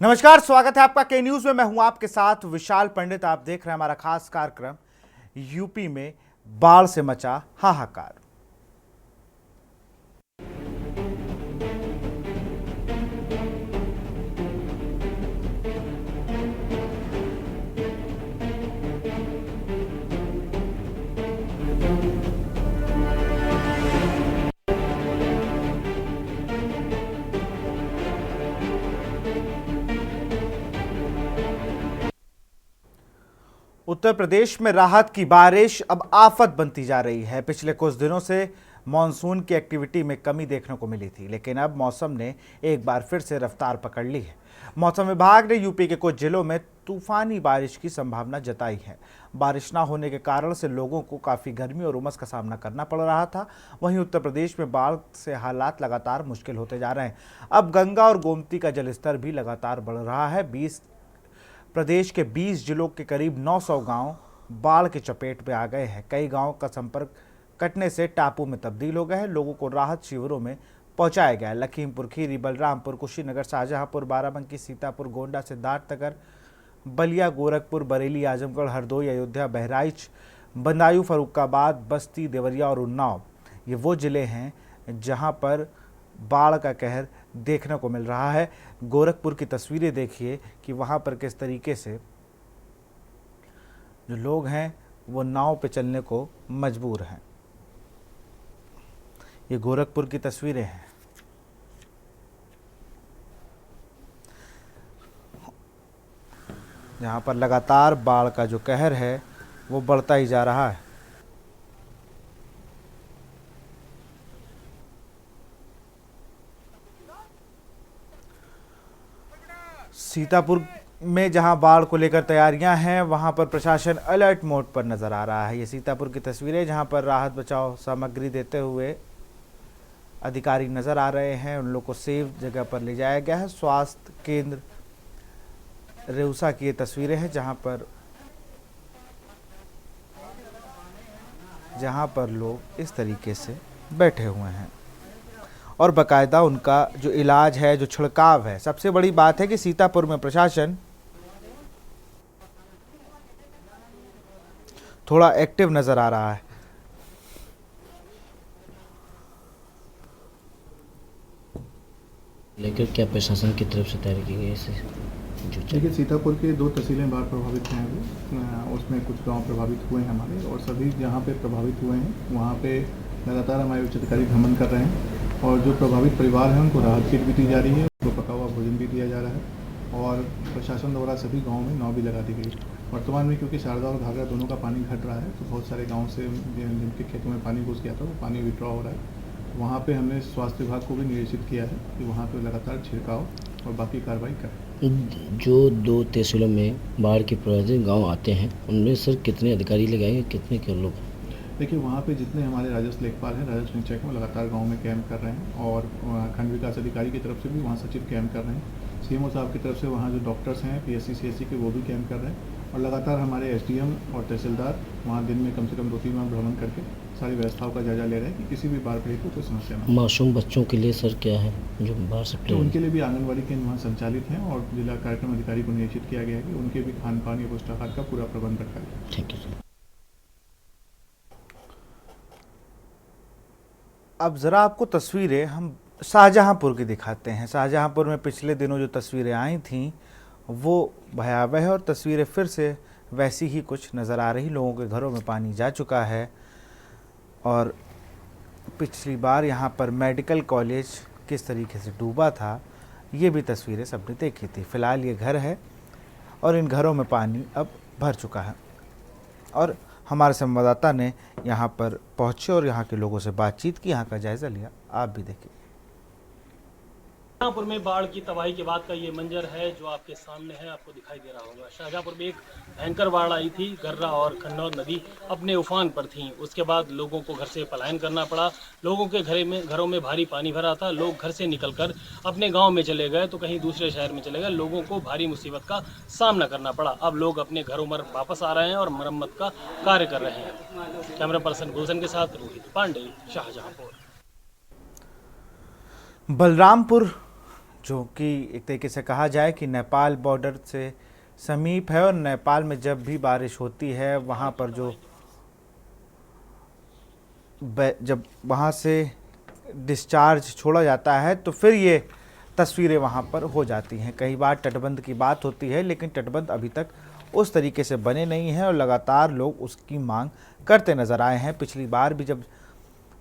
नमस्कार, स्वागत है आपका के न्यूज में। मैं हूं आपके साथ विशाल पंडित। आप देख रहे हैं हमारा खास कार्यक्रम यूपी में बाढ़ से मचा हाहाकार। उत्तर प्रदेश में राहत की बारिश अब आफत बनती जा रही है। पिछले कुछ दिनों से मानसून की एक्टिविटी में कमी देखने को मिली थी, लेकिन अब मौसम ने एक बार फिर से रफ्तार पकड़ ली है। मौसम विभाग ने यूपी के कुछ जिलों में तूफानी बारिश की संभावना जताई है। बारिश न होने के कारण से लोगों को काफ़ी गर्मी और उमस का सामना करना पड़ रहा था। वहीं उत्तर प्रदेश में बाढ़ से हालात लगातार मुश्किल होते जा रहे हैं। अब गंगा और गोमती का जलस्तर भी लगातार बढ़ रहा है। प्रदेश के 20 जिलों के करीब 900 गांव बाढ़ की चपेट में आ गए हैं। कई गांवों का संपर्क कटने से टापू में तब्दील हो गए हैं। लोगों को राहत शिविरों में पहुंचाया गया है। लखीमपुर खीरी, बलरामपुर, कुशीनगर, शाहजहांपुर, बाराबंकी, सीतापुर, गोंडा, सिद्धार्थनगर, बलिया, गोरखपुर, बरेली, आजमगढ़, हरदोई, अयोध्या, बहराइच, बदायूं, फर्रुखाबाद, बस्ती, देवरिया और उन्नाव ये वो जिले हैं जहां पर बाढ़ का कहर देखने को मिल रहा है। गोरखपुर की तस्वीरें देखिए कि वहां पर किस तरीके से जो लोग हैं वो नाव पे चलने को मजबूर हैं। ये गोरखपुर की तस्वीरें हैं। जहां पर लगातार बाढ़ का जो कहर है वो बढ़ता ही जा रहा है। सीतापुर में जहां बाढ़ को लेकर तैयारियां हैं, वहां पर प्रशासन अलर्ट मोड पर नजर आ रहा है। ये सीतापुर की तस्वीरें जहां पर राहत बचाव सामग्री देते हुए अधिकारी नजर आ रहे हैं। उन लोग को सेफ जगह पर ले जाया गया है। स्वास्थ्य केंद्र रेउसा की ये तस्वीरें हैं जहां पर लोग इस तरीके से बैठे हुए हैं और बाकायदा उनका जो इलाज है, जो छिड़काव है। सबसे बड़ी बात है कि सीतापुर में प्रशासन थोड़ा एक्टिव नजर आ रहा है। लेकर क्या प्रशासन की तरफ से तैयारी की गई है? देखिए, सीतापुर के 2 तहसीलें बाढ़ प्रभावित हैं अभी। उसमें कुछ गांव प्रभावित हुए हैं हमारे, और सभी जहां पे प्रभावित हुए हैं वहां पे लगातार हमारे उच्च अधिकारी भ्रमण कर रहे हैं। और जो प्रभावित परिवार हैं उनको राहत किट भी दी जा रही है, उनको पका हुआ भोजन भी दिया जा रहा है। और प्रशासन द्वारा सभी गाँव में नाव भी लगा दी गई। वर्तमान में क्योंकि शारदा और घाघरा दोनों का पानी घट रहा है, तो बहुत सारे गाँव से जिनके खेतों में पानी घुस गया था वो पानी विड्रॉ हो रहा है। वहाँ पे हमने स्वास्थ्य विभाग को भी निर्देशित किया है कि वहाँ पे लगातार छिड़काव और बाकी कार्रवाई करें। जो 2 तहसीलों में बाढ़ के प्रभावित गांव आते हैं उनमें सर कितने अधिकारी लगाएंगे, कितने के लोग? देखिए, वहाँ पे जितने हमारे राजस्व लेखपाल हैं, राजस्व निरीक्षक हैं, लगातार गांव में कैंप कर रहे हैं। और खंड विकास अधिकारी की तरफ से भी वहाँ सचिव कैंप कर रहे हैं। सीएमओ साहब की तरफ से वहाँ जो डॉक्टर्स हैं पीएससी सीएससी के वो भी कैंप कर रहे हैं। और लगातार हमारे एसडीएम और तहसीलदार वहाँ दिन में कम से कम 2-3 बार भ्रमण करके सारी व्यवस्थाओं का जायजा ले रहे हैं कि किसी भी बाढ़ पीड़ित को कोई समस्या न हो। मासूम बच्चों के लिए सर क्या है जो बाढ़ से तो उनके लिए भी आंगनबाड़ी केंद्र वहाँ संचालित हैं और जिला कार्यक्रम अधिकारी को निर्देशित किया गया है कि उनके भी खान पान या पुष्टाहार का पूरा प्रबंध रखा जाए। ठीक है सर। अब ज़रा आपको तस्वीरें हम शाहजहांपुर की दिखाते हैं। शाहजहांपुर में पिछले दिनों जो तस्वीरें आई थीं वो भयावह है और तस्वीरें फिर से वैसी ही कुछ नज़र आ रही। लोगों के घरों में पानी जा चुका है और पिछली बार यहाँ पर मेडिकल कॉलेज किस तरीके से डूबा था ये भी तस्वीरें सबने देखी थी। फ़िलहाल ये घर है और इन घरों में पानी अब भर चुका है। और हमारे संवाददाता ने यहाँ पर पहुँचे और यहाँ के लोगों से बातचीत की, यहाँ का जायज़ा लिया। आप भी देखिए। शाहजहांपुर में बाढ़ की तबाही के बाद का ये मंजर है जो आपके सामने है, आपको दिखाई दे रहा होगा। शाहजहांपुर में एक भयंकर बाढ़ आई थी। गर्रा और खन्नौर नदी अपने उफान पर थी। उसके बाद लोगों को घर से पलायन करना पड़ा। लोगों के घरों में भारी पानी भरा था। लोग घर से निकलकर अपने गांव में चले गए तो कहीं दूसरे शहर में चले गए। लोगों को भारी मुसीबत का सामना करना पड़ा। अब लोग अपने घरों में वापस आ रहे हैं और मरम्मत का कार्य कर रहे हैं। कैमरा पर्सन गुलशन के साथ रोहित पांडे, शाहजहांपुर। बलरामपुर जो कि एक तरीके से कहा जाए कि नेपाल बॉर्डर से समीप है और नेपाल में जब भी बारिश होती है वहाँ पर जब वहाँ से डिस्चार्ज छोड़ा जाता है तो फिर ये तस्वीरें वहाँ पर हो जाती हैं। कई बार तटबंध की बात होती है लेकिन तटबंध अभी तक उस तरीके से बने नहीं हैं और लगातार लोग उसकी मांग करते नज़र आए हैं। पिछली बार भी जब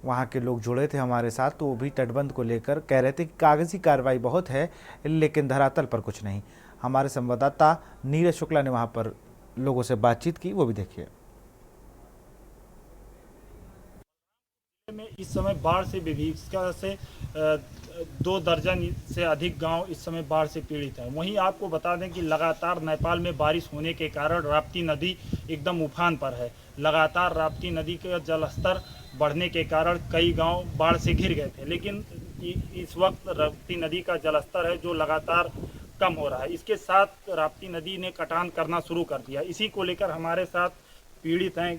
वहाँ के लोग जुड़े थे हमारे साथ तो वो भी तटबंध को लेकर कह रहे थे कि कागज़ी कार्रवाई बहुत है लेकिन धरातल पर कुछ नहीं। हमारे संवाददाता नीरज शुक्ला ने वहाँ पर लोगों से बातचीत की, वो भी देखिए। में इस समय बाढ़ से विभीषिका से 2 दर्जन से अधिक गांव इस समय बाढ़ से पीड़ित हैं। वहीं आपको बता दें कि लगातार नेपाल में बारिश होने के कारण राप्ती नदी एकदम उफान पर है। लगातार राप्ती नदी का जलस्तर बढ़ने के कारण कई गांव बाढ़ से घिर गए थे, लेकिन इस वक्त राप्ती नदी का जलस्तर है जो लगातार कम हो रहा है। इसके साथ राप्ती नदी ने कटान करना शुरू कर दिया। इसी को लेकर हमारे साथ पीड़ित हैं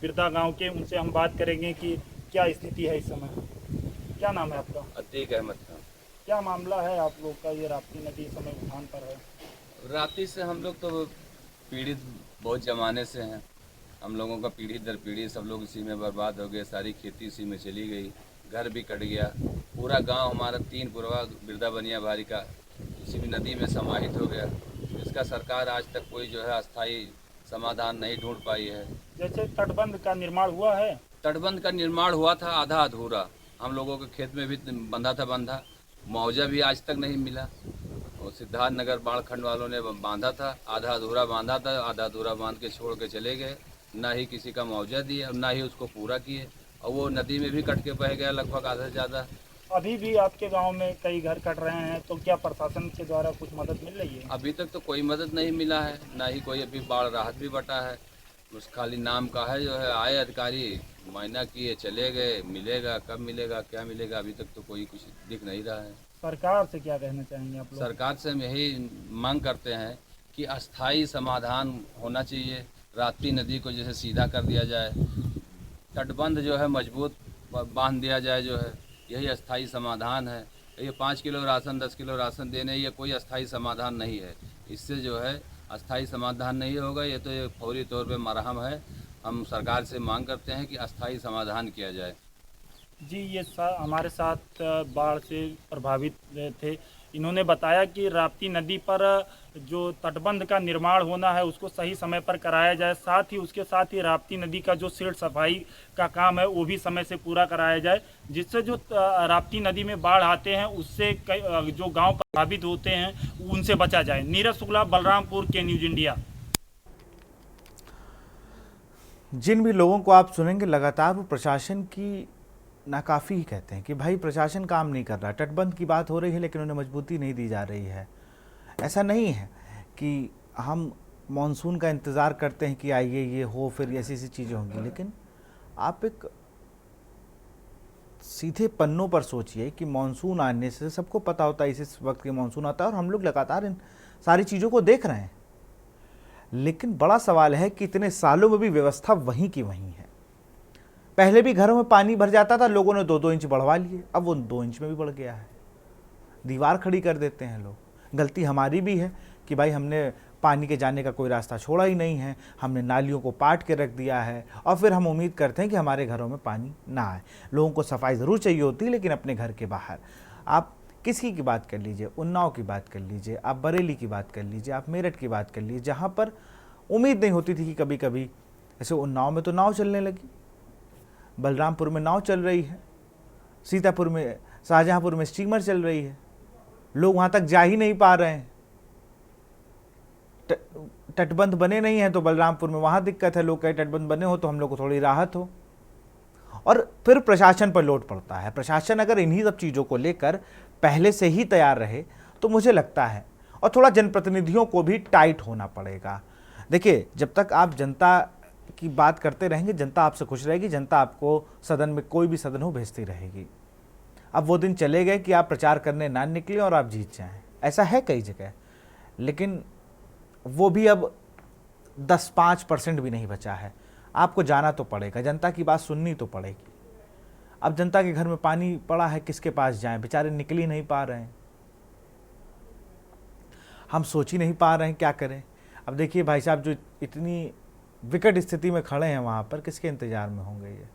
बिरदा गाँव के, उनसे हम बात करेंगे कि क्या स्थिति है इस समय। क्या नाम है आपका? अतीक अहमद खान। क्या मामला है आप लोग का? ये राप्ती नदी इस समय उफान पर है। राप्ती से हम लोग तो पीड़ित बहुत ज़माने से हैं। हम लोगों का पीढ़ी दर पीढ़ी सब लोग इसी में बर्बाद हो गए। सारी खेती इसी में चली गई, घर भी कट गया। पूरा गांव हमारा 3 पुरवा बिरदा बनिया भारी का इसी में नदी में समाहित हो गया। इसका सरकार आज तक कोई जो है अस्थायी समाधान नहीं ढूंढ पाई है। जैसे तटबंध का निर्माण हुआ है, तटबंध का निर्माण हुआ था आधा अधूरा। हम लोगों के खेत में भी बंधा था बंधा, मुआवजा भी आज तक नहीं मिला। और सिद्धार्थ नगर बाढ़ खंड वालों ने बांधा था, आधा अधूरा बांधा था, आधा अधूरा बांध के छोड़ के चले गए। ना ही किसी का मुआवजा दिए और ना ही उसको पूरा किए, और वो नदी में भी कट के बह गया लगभग आधा से ज़्यादा। अभी भी आपके गांव में कई घर कट रहे हैं, तो क्या प्रशासन के द्वारा कुछ मदद मिल रही है? अभी तक तो कोई मदद नहीं मिला है, ना ही कोई अभी बाढ़ राहत भी बटा है। उस खाली नाम का है जो है, आए अधिकारी मुआयना किए चले गए। मिलेगा कब मिलेगा, क्या मिलेगा, अभी तक तो कोई कुछ दिख नहीं रहा है। सरकार से क्या कहना चाहेंगे आप लोग? सरकार से हम यही मांग करते हैं कि अस्थाई समाधान होना चाहिए। राप्ती नदी को जैसे सीधा कर दिया जाए, तटबंध जो है मजबूत बांध दिया जाए, जो है यही अस्थाई समाधान है। ये 5 किलो राशन 10 किलो राशन देने ये कोई अस्थाई समाधान नहीं है। इससे जो है अस्थाई समाधान नहीं होगा। ये तो ये फौरी तौर पे मरहम है। हम सरकार से मांग करते हैं कि अस्थाई समाधान किया जाए। जी, ये हमारे साथ बाढ़ से प्रभावित थे। इन्होंने बताया कि राप्ती नदी पर जो तटबंध का निर्माण होना है उसको सही समय पर कराया जाए, साथ ही उसके साथ ही राप्ती नदी का जो सील्ड सफाई का काम है वो भी समय से पूरा कराया जाए, जिससे जो राप्ती नदी में बाढ़ आते हैं उससे जो गांव प्रभावित होते हैं उनसे बचा जाए। नीरज शुक्ला, बलरामपुर के न्यूज़ इंडिया। जिन भी लोगों को आप सुनेंगे लगातार वो प्रशासन की नाकाफ़ी ही कहते हैं कि भाई प्रशासन काम नहीं कर रहा। तटबंध की बात हो रही है लेकिन उन्हें मजबूती नहीं दी जा रही है। ऐसा नहीं है कि हम मॉनसून का इंतज़ार करते हैं कि आइए ये हो फिर ऐसी ऐसी चीज़ें होंगी, लेकिन आप एक सीधे पन्नों पर सोचिए कि मॉनसून आने से सबको पता होता है इस वक्त के मॉनसून आता है और हम लोग लगातार इन सारी चीज़ों को देख रहे हैं। लेकिन बड़ा सवाल है कि इतने सालों में भी व्यवस्था वहीं की वहीं है। पहले भी घरों में पानी भर जाता था, लोगों ने 2-2 इंच बढ़वा लिए, अब वो 2 इंच में भी बढ़ गया है। दीवार खड़ी कर देते हैं लोग। गलती हमारी भी है कि भाई हमने पानी के जाने का कोई रास्ता छोड़ा ही नहीं है, हमने नालियों को पाट के रख दिया है और फिर हम उम्मीद करते हैं कि हमारे घरों में पानी ना आए। लोगों को सफाई ज़रूर चाहिए होती है लेकिन अपने घर के बाहर। आप किसी की बात कर लीजिए, उन्नाव की बात कर लीजिए, आप बरेली की बात कर लीजिए, आप मेरठ की बात कर लीजिए, जहाँ पर उम्मीद नहीं होती थी कि कभी कभी ऐसे उन्नाव में तो नाव चलने लगी, बलरामपुर में नाव चल रही है, सीतापुर में, शाहजहाँपुर में स्टीमर चल रही है। लोग वहाँ तक जा ही नहीं पा रहे हैं। तटबंध बने नहीं हैं तो बलरामपुर में वहाँ दिक्कत है। लोग कहे तटबंध बने हो तो हम लोग को थोड़ी राहत हो। और फिर प्रशासन पर लोड पड़ता है। प्रशासन अगर इन्हीं सब चीज़ों को लेकर पहले से ही तैयार रहे तो मुझे लगता है, और थोड़ा जनप्रतिनिधियों को भी टाइट होना पड़ेगा। देखिए, जब तक आप जनता की बात करते रहेंगे जनता आपसे खुश रहेगी, जनता आपको सदन में कोई भी सदन हो भेजती रहेगी। अब वो दिन चले गए कि आप प्रचार करने ना निकले और आप जीत जाएं। ऐसा है कई जगह, लेकिन वो भी अब 10-5% भी नहीं बचा है। आपको जाना तो पड़ेगा, जनता की बात सुननी तो पड़ेगी। अब जनता के घर में पानी पड़ा है, किसके पास जाएं, बेचारे निकल ही नहीं पा रहे हैं। हम सोच ही नहीं पा रहे हैं क्या करें। अब देखिए भाई साहब जो इतनी विकट स्थिति में खड़े हैं वहाँ पर, किसके इंतजार में होंगे ये,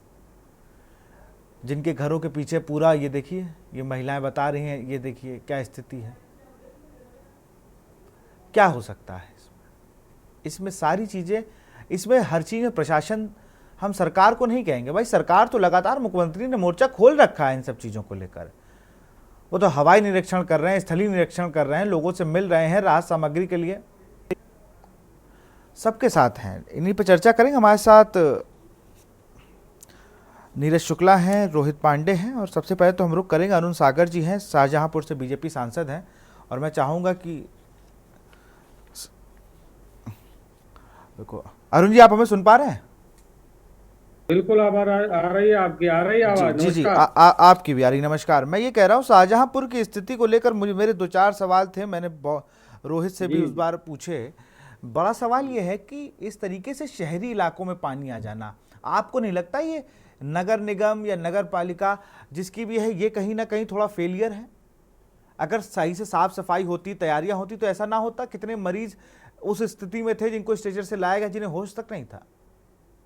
जिनके घरों के पीछे पूरा, ये देखिए ये महिलाएं बता रही हैं, ये देखिए क्या स्थिति है। क्या हो सकता है इसमें सारी चीज़ें, इसमें हर चीज़ में प्रशासन, हम सरकार को नहीं कहेंगे भाई, सरकार तो लगातार, मुख्यमंत्री ने मोर्चा खोल रखा है इन सब चीज़ों को लेकर। वो तो हवाई निरीक्षण कर रहे हैं, स्थलीय निरीक्षण कर रहे हैं, लोगों से मिल रहे हैं राहत सामग्री के लिए, सबके साथ हैं। इन्हीं पर चर्चा करेंगे। हमारे साथ नीरज शुक्ला हैं, रोहित पांडे हैं, और सबसे पहले तो हम रुक करेंगे, अरुण सागर जी हैं, शाहजहांपुर से बीजेपी सांसद हैं, और मैं चाहूँगा कि देखो अरुण जी, आप हमें सुन पा रहे हैं? बिल्कुल, आ रही है आपकी, आ रही है आवाज। जी जी, नमस्कार। आपकी भी आ रही। नमस्कार। मैं ये कह रहा हूँ शाहजहांपुर की स्थिति को लेकर मेरे 2-4 सवाल थे, मैंने रोहित से भी उस बार पूछे। बड़ा सवाल ये है कि इस तरीके से शहरी इलाकों में पानी आ जाना, आपको नहीं लगता ये नगर निगम या नगर पालिका जिसकी भी है, ये कहीं ना कहीं थोड़ा फेलियर है? अगर सही से साफ सफाई होती, तैयारियां होती, तो ऐसा ना होता। कितने मरीज उस स्थिति में थे जिनको स्ट्रेचर से लाया गया, जिन्हें होश तक नहीं था।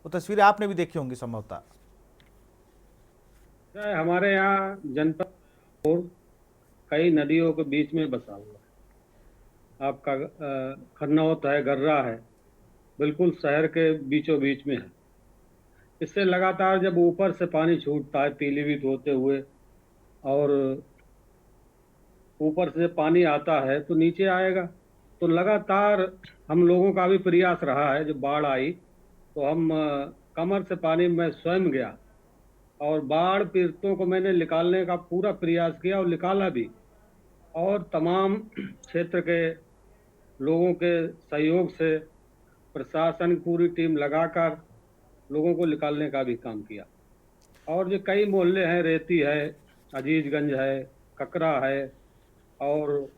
वो तस्वीरें आपने भी देखी होंगी संभवतः। हमारे यहाँ जनपद और कई नदियों के बीच में बसा हुआ है। आपका खन्नौत है, गर्रा है, बिल्कुल शहर के बीचों बीच में है। इससे लगातार जब ऊपर से पानी छूटता है पीलीभीत होते हुए, और ऊपर से पानी आता है तो नीचे आएगा, तो लगातार हम लोगों का भी प्रयास रहा है। जब बाढ़ आई तो हम कमर से पानी में स्वयं गया, और बाढ़ पीड़ितों को मैंने निकालने का पूरा प्रयास किया और निकाला भी, और तमाम क्षेत्र के लोगों के सहयोग से प्रशासन की पूरी टीम लगाकर लोगों को निकालने का भी काम किया। और जो कई मोहल्ले हैं, रेती है, अजीजगंज है, ककरा है, और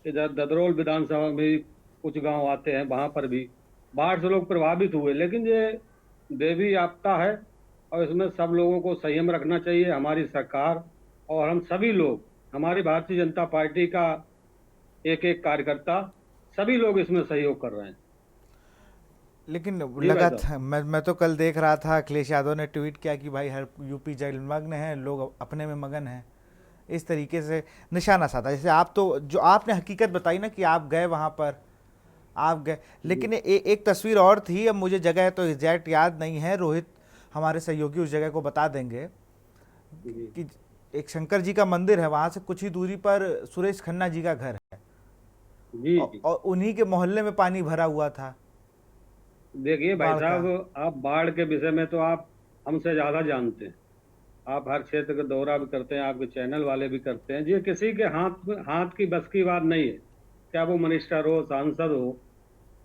इधर ददरोल विधानसभा में भी कुछ गांव आते हैं, वहाँ पर भी बाढ़ से लोग प्रभावित हुए। लेकिन ये देवी आपदा है, और इसमें सब लोगों को संयम रखना चाहिए। हमारी सरकार और हम सभी लोग, हमारी भारतीय जनता पार्टी का एक एक कार्यकर्ता, सभी लोग इसमें सहयोग कर रहे हैं। लेकिन लगातार मैं तो कल देख रहा था, अखिलेश यादव ने ट्वीट किया कि भाई हर यूपी जलमग्न है, लोग अपने में मगन हैं। इस तरीके से निशाना साधा। जैसे आप तो, जो आपने हकीकत बताई ना कि आप गए वहाँ पर, आप गए, लेकिन एक तस्वीर और थी, अब मुझे जगह तो एग्जैक्ट याद नहीं है, रोहित हमारे सहयोगी उस जगह को बता देंगे, कि एक शंकर जी का मंदिर है, वहाँ से कुछ ही दूरी पर सुरेश खन्ना जी का घर है जी। और उन्हीं के मोहल्ले में पानी भरा हुआ था। देखिए भाई साहब, आप बाढ़ के विषय में तो आप हमसे ज़्यादा जानते हैं। आप हर क्षेत्र का दौरा भी करते हैं, आपके चैनल वाले भी करते हैं। ये किसी के हाथ की बस की बात नहीं है, क्या वो मिनिस्टर हो, सांसद हो।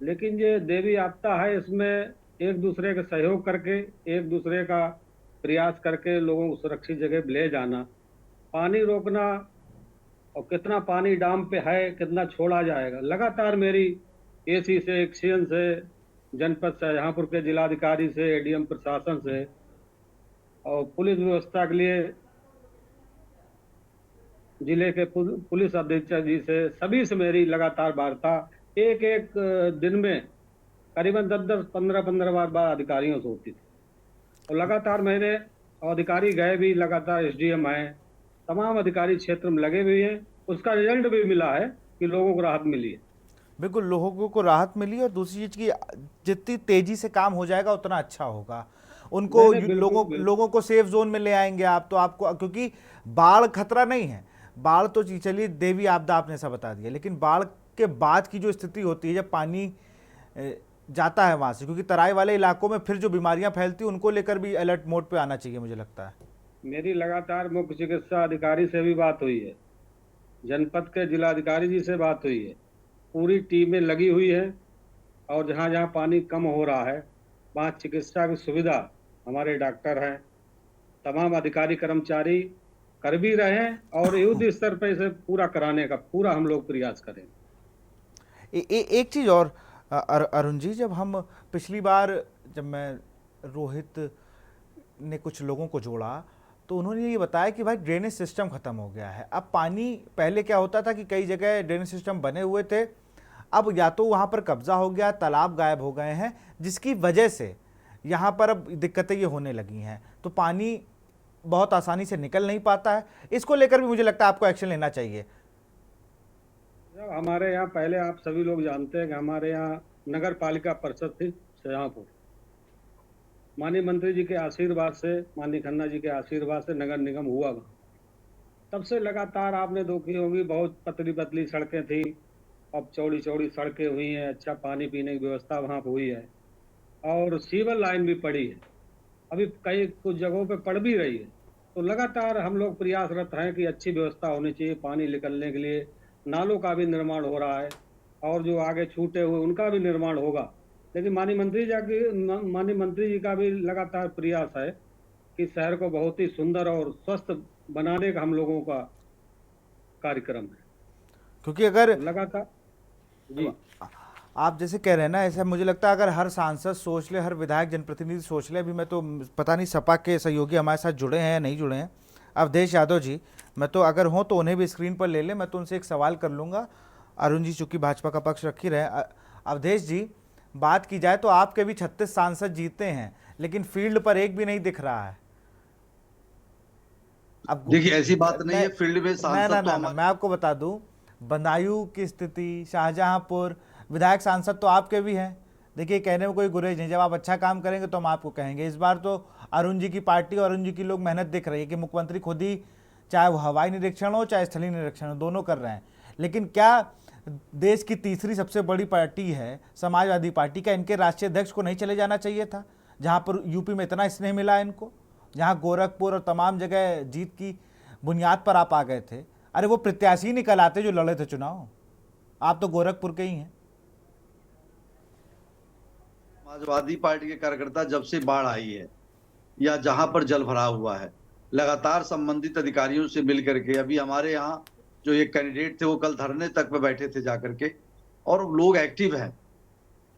लेकिन ये देवी आपदा है, इसमें एक दूसरे का सहयोग करके, एक दूसरे का प्रयास करके लोगों को सुरक्षित जगह ले जाना, पानी रोकना, और कितना पानी डैम पे है, कितना छोड़ा जाएगा। लगातार मेरी एसी से, एक्सीजन से, जनपद शाहजहांपुर के जिलाधिकारी से, एडीएम प्रशासन से, और पुलिस व्यवस्था के लिए जिले के पुलिस अधीक्षक जी से, सभी से मेरी लगातार वार्ता, एक एक दिन में करीबन 10-10, 15-15 बार अधिकारियों से होती थी। और लगातार मैंने, अधिकारी गए भी, लगातार एसडीएम आए, तमाम अधिकारी क्षेत्र में लगे हुए हैं। उसका रिजल्ट भी मिला है कि लोगों को राहत मिली है। बिल्कुल, लोगों को राहत मिली, और दूसरी चीज़ की जितनी तेजी से काम हो जाएगा उतना अच्छा होगा। उनको लोगों को सेफ जोन में ले आएंगे आप, तो आपको, क्योंकि बाढ़ खतरा नहीं है, बाढ़ तो चलिए देवी आपदा आपने सब बता दिया, लेकिन बाढ़ के बाद की जो स्थिति होती है, जब पानी जाता है वहाँ से, क्योंकि तराई वाले इलाकों में फिर जो बीमारियां फैलती हैं, उनको लेकर भी अलर्ट मोड पे आना चाहिए, मुझे लगता है। मेरी लगातार मुख्य चिकित्सा अधिकारी से भी बात हुई है, जनपद के जिलाधिकारी जी से बात हुई है, पूरी टीमें लगी हुई है, और जहाँ जहाँ पानी कम हो रहा है वहाँ चिकित्सा की सुविधा, हमारे डॉक्टर हैं, तमाम अधिकारी कर्मचारी कर भी रहे हैं, और युद्ध स्तर पर इसे पूरा कराने का पूरा हम लोग प्रयास करें। एक चीज़ और अरुण जी, जब हम पिछली बार, जब मैं रोहित ने कुछ लोगों को जोड़ा, तो उन्होंने ये बताया कि भाई ड्रेनेज सिस्टम ख़त्म हो गया है। अब पानी, पहले क्या होता था कि कई जगह ड्रेनेज सिस्टम बने हुए थे, अब या तो वहाँ पर कब्जा हो गया, तालाब गायब हो गए हैं, जिसकी वजह से यहाँ पर अब दिक्कतें ये होने लगी हैं, तो पानी बहुत आसानी से निकल नहीं पाता है। इसको लेकर भी मुझे लगता है आपको एक्शन लेना चाहिए। हमारे यहाँ पहले आप सभी लोग जानते हैं कि हमारे यहाँ नगर पालिका परिषद थी शाहजहांपुर। माननीय मंत्री जी के आशीर्वाद से, माननीय खन्ना जी के आशीर्वाद से नगर निगम हुआ। तब से लगातार आपने देखी होंगी, बहुत पतली पतली सड़कें थी, अब चौड़ी चौड़ी सड़कें हुई हैं, अच्छा पानी पीने की व्यवस्था वहाँ पर हुई है और सीवर लाइन भी पड़ी है, अभी कई कुछ जगहों पे पड़ भी रही है। तो लगातार हम लोग प्रयासरत हैं कि अच्छी व्यवस्था होनी चाहिए पानी निकलने के लिए। नालों का भी निर्माण हो रहा है और जो आगे छूटे हुए उनका भी निर्माण होगा। लेकिन माननीय मंत्री जी का भी लगातार प्रयास है कि शहर को बहुत ही सुंदर और स्वस्थ बनाने का हम लोगों का कार्यक्रम है। क्योंकि अगर लगातार जी आप जैसे कह रहे हैं ना, ऐसा मुझे लगता है अगर हर सांसद सोच ले, हर विधायक जनप्रतिनिधि सोच ले, अभी मैं तो पता नहीं सपा के सहयोगी हमारे साथ जुड़े हैं या नहीं जुड़े हैं, अवधेश यादव जी, मैं तो अगर हों तो उन्हें भी स्क्रीन पर ले लें, मैं तो उनसे एक सवाल कर लूँगा। अरुण जी चूँकि भाजपा का पक्ष रख ही रहे, अवधेश जी बात की जाए तो आपके भी 36 सांसद जीते हैं, लेकिन फील्ड पर एक भी नहीं दिख रहा है। अब देखिए ऐसी बात नहीं है, फील्ड में सांसद तो मैं आपको बता दूं, बदायूं की स्थिति, शाहजहांपुर, विधायक सांसद तो आपके भी हैं। देखिए कहने में कोई गुरेज नहीं, जब आप अच्छा काम करेंगे तो हम आपको कहेंगे। इस बार तो अरुण जी की पार्टी और अरुण जी की लोग मेहनत दिख रही है कि मुख्यमंत्री खुद ही, चाहे वो हवाई निरीक्षण हो चाहे स्थलीय निरीक्षण हो, दोनों कर रहे हैं। लेकिन क्या देश की तीसरी सबसे बड़ी पार्टी है समाजवादी पार्टी, क्या इनके राष्ट्रीय अध्यक्ष को नहीं चले जाना चाहिए था, जहाँ पर यूपी में इतना स्नेह मिला इनको, जहाँ गोरखपुर और तमाम जगह जीत की बुनियाद पर आप आ गए थे? अरे वो प्रत्याशी निकल आते जो लड़े थे चुनाव, आप तो गोरखपुर के ही हैं। समाजवादी पार्टी के कार्यकर्ता जब से बाढ़ आई है या जहां पर जल भरा हुआ है, लगातार संबंधित अधिकारियों से मिल करके, अभी हमारे यहाँ जो एक कैंडिडेट थे वो कल धरने तक पे बैठे थे जाकर के, और लोग एक्टिव हैं,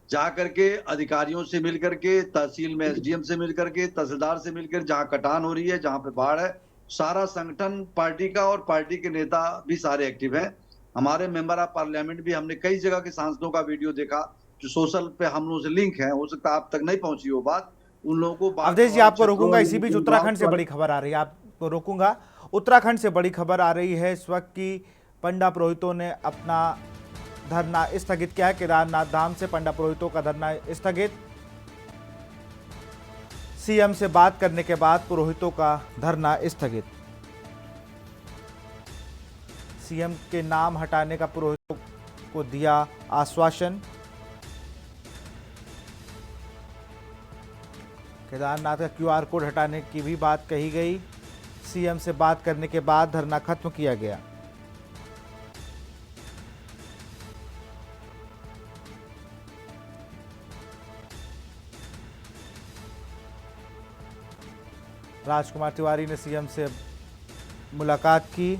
जाकर के अधिकारियों से मिल करके, तहसील में एसडीएम से मिल करके, तहसीलदार से मिलकर, जहां कटान हो रही है, जहां पे बाढ़ है, सारा संगठन पार्टी का और पार्टी के नेता भी सारे एक्टिव हैं। हमारे मेंबर ऑफ पार्लियामेंट भी, हमने कई जगह के सांसदों का वीडियो देखा जो सोशल पे हम लोगों से लिंक है, हो सकता है आप तक नहीं पहुंची वो बात, उन लोगों को। अवधेश जी आपको रोकूंगा, इसी बीच उत्तराखंड से बड़ी खबर आ रही है, आपको रोकूंगा। उत्तराखंड से बड़ी खबर आ रही है इस वक्त की पंडा पुरोहितों ने अपना धरना स्थगित किया है। केदारनाथ धाम से पंडा पुरोहितों का धरना स्थगित, सीएम से बात करने के बाद पुरोहितों का धरना स्थगित। सीएम के नाम हटाने का पुरोहितों को दिया आश्वासन। केदारनाथ का क्यूआर कोड हटाने की भी बात कही गई। सीएम से बात करने के बाद धरना खत्म किया गया। राजकुमार तिवारी ने सीएम से मुलाकात की।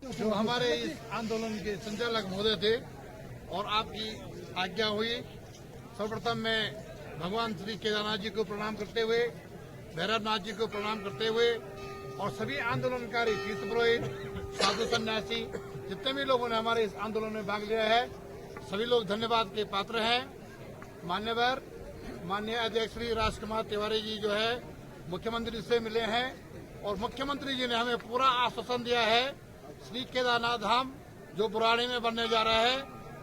जो हमारे इस आंदोलन के संचालक महोदय थे और आपकी आज्ञा हुई, सर्वप्रथम मैं भगवान श्री केदारनाथ जी को प्रणाम करते हुए, भैरवनाथ जी को प्रणाम करते हुए और सभी आंदोलनकारी तीर्थ पुरोहित, साधु सन्यासी, जितने भी लोगों ने हमारे इस आंदोलन में भाग लिया है, सभी लोग धन्यवाद के पात्र हैं। मान्यवर माननीय अध्यक्ष श्री राजकुमार तिवारी जी जो है मुख्यमंत्री से मिले हैं और मुख्यमंत्री जी ने हमें पूरा आश्वासन दिया है, श्री केदारनाथ धाम जो बुराड़ी में बनने जा रहा है,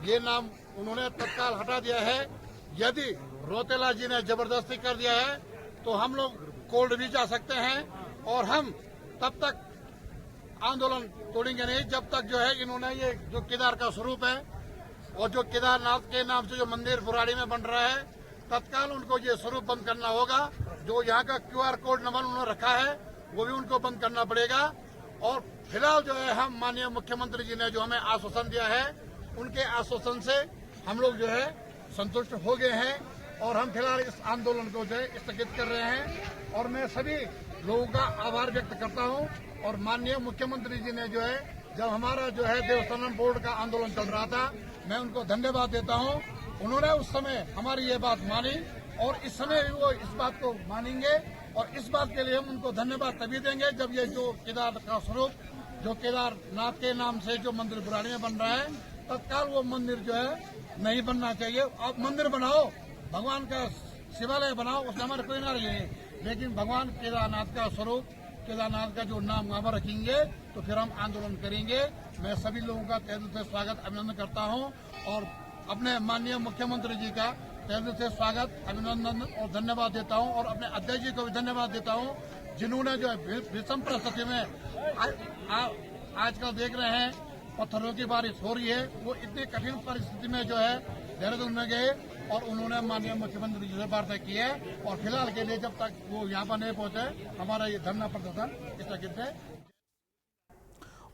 ये नाम उन्होंने तत्काल हटा दिया है। यदि रोतेला जी ने जबरदस्ती कर दिया है तो हम लोग कोर्ट भी जा सकते हैं और हम तब तक आंदोलन तोड़ेंगे नहीं जब तक जो है इन्होंने ये जो केदार का स्वरूप है और जो केदारनाथ के नाम से जो मंदिर बुराड़ी में बन रहा है, तत्काल उनको ये स्वरूप बंद करना होगा। जो यहाँ का क्यूआर कोड नंबर उन्होंने रखा है वो भी उनको बंद करना पड़ेगा। और फिलहाल जो है हम माननीय मुख्यमंत्री जी ने जो हमें आश्वासन दिया है, उनके आश्वासन से हम लोग जो है संतुष्ट हो गए हैं और हम फिलहाल इस आंदोलन को जो है स्थगित कर रहे हैं। और मैं सभी लोगों का आभार व्यक्त करता हूं और माननीय मुख्यमंत्री जी ने जो है जब हमारा जो है देवस्थानम बोर्ड का आंदोलन चल रहा था, मैं उनको धन्यवाद देता हूं। उन्होंने उस समय हमारी ये बात मानी और इस समय भी वो इस बात को मानेंगे और इस बात के लिए हम उनको धन्यवाद तभी देंगे जब ये जो केदार का स्वरूप जो केदारनाथ के नाम से जो मंदिर बुराड़ी में बन रहा है तत्काल वो मंदिर जो है नहीं बनना चाहिए। आप मंदिर बनाओ, भगवान का शिवालय बनाओ, उसमें हमारे कोई नाराज नहीं, लेकिन भगवान केदारनाथ का स्वरूप केदारनाथ का जो नाम वहाँ पर रखेंगे तो फिर हम आंदोलन करेंगे। मैं सभी लोगों का तहे दिल से स्वागत अभिनंदन करता हूँ और अपने माननीय मुख्यमंत्री जी का तहे दिल से स्वागत अभिनंदन और धन्यवाद देता हूँ और अपने अध्यक्ष जी को भी धन्यवाद देता हूँ जिन्होंने जो है विषम परिस्थिति में आजकल देख रहे हैं पत्थरों की बारिश हो रही है, वो इतनी कठिन परिस्थिति में जो है देहरादून में गए और उन्होंने माननीय मुख्यमंत्री जी से वार्ता की है और फिलहाल के लिए जब तक वो यहाँ पर नहीं पहुंचे हमारा ये धरना प्रदर्शन स्थगित है।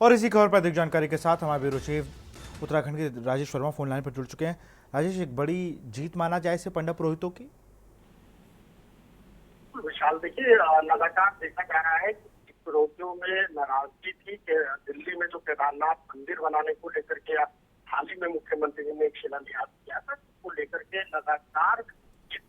और इसी खबर पर अधिक जानकारी के साथ हमारे ब्यूरो चीफ उत्तराखंड के राजेश वर्मा फोन लाइन पर जुड़ चुके हैं। राजेश, एक बड़ी जीत माना जाए इसे पंडित पुरोहितों की? विशाल, देखिए लगातार देखा जा रहा है कि पुरोहितों में नाराजगी थी कि दिल्ली में जो केदारनाथ मंदिर बनाने को लेकर के हाल ही में मुख्यमंत्री जी ने एक शिलान्यास किया था, उसको लेकर के लगातार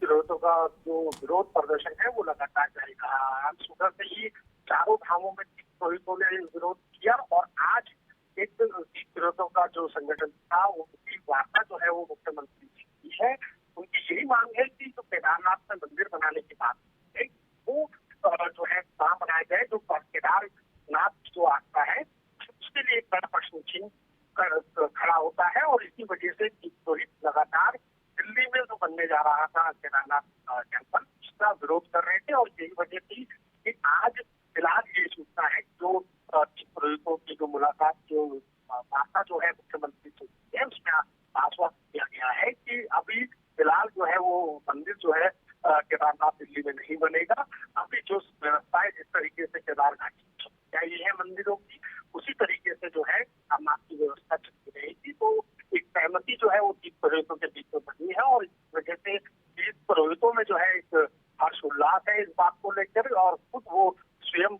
पुरोहितों का जो विरोध प्रदर्शन है वो लगातार जारी रहा। आज सुबह से ही चारों धामों में पुरोहितों ने विरोध किया और आज एक पुरोहितों का जो संगठन था उसकी वार्ता जो है वो मुख्यमंत्री जी की है। उनकी यही मांग है कि जो केदारनाथ में मंदिर बनाने की बात है वो जो है कहाँ बनाया जाए, जो केदारनाथ की जो आस्था है उसके लिए एक बड़ा प्रश्न चिन्ह खड़ा होता है और इसी वजह से पुरोहित लगातार दिल्ली में जो बनने जा रहा था केदारनाथ टेम्पल उसका विरोध कर रहे थे और यही वजह थी कि आज फिलहाल ये सूचना है जो पुरोहितों की जो मुलाकात जो वार्ता जो है मुख्यमंत्री से है उसमें आश्वासन दिया गया है कि अभी फिलहाल जो है वो मंदिर जो है केदारनाथ दिल्ली में नहीं बनेगा। अभी जो व्यवस्था है जिस तरीके से केदारनाथ की है मंदिरों की उसी तरीके से जो है अमरनाथ की व्यवस्था चलती रहेगी। तो एक सहमति जो है वो 30 पुरोहितों के बीच में बनी है और इस वजह से 30 पुरोहितों में जो है एक हर्षोल्लास है इस बात को लेकर और खुद वो स्वयं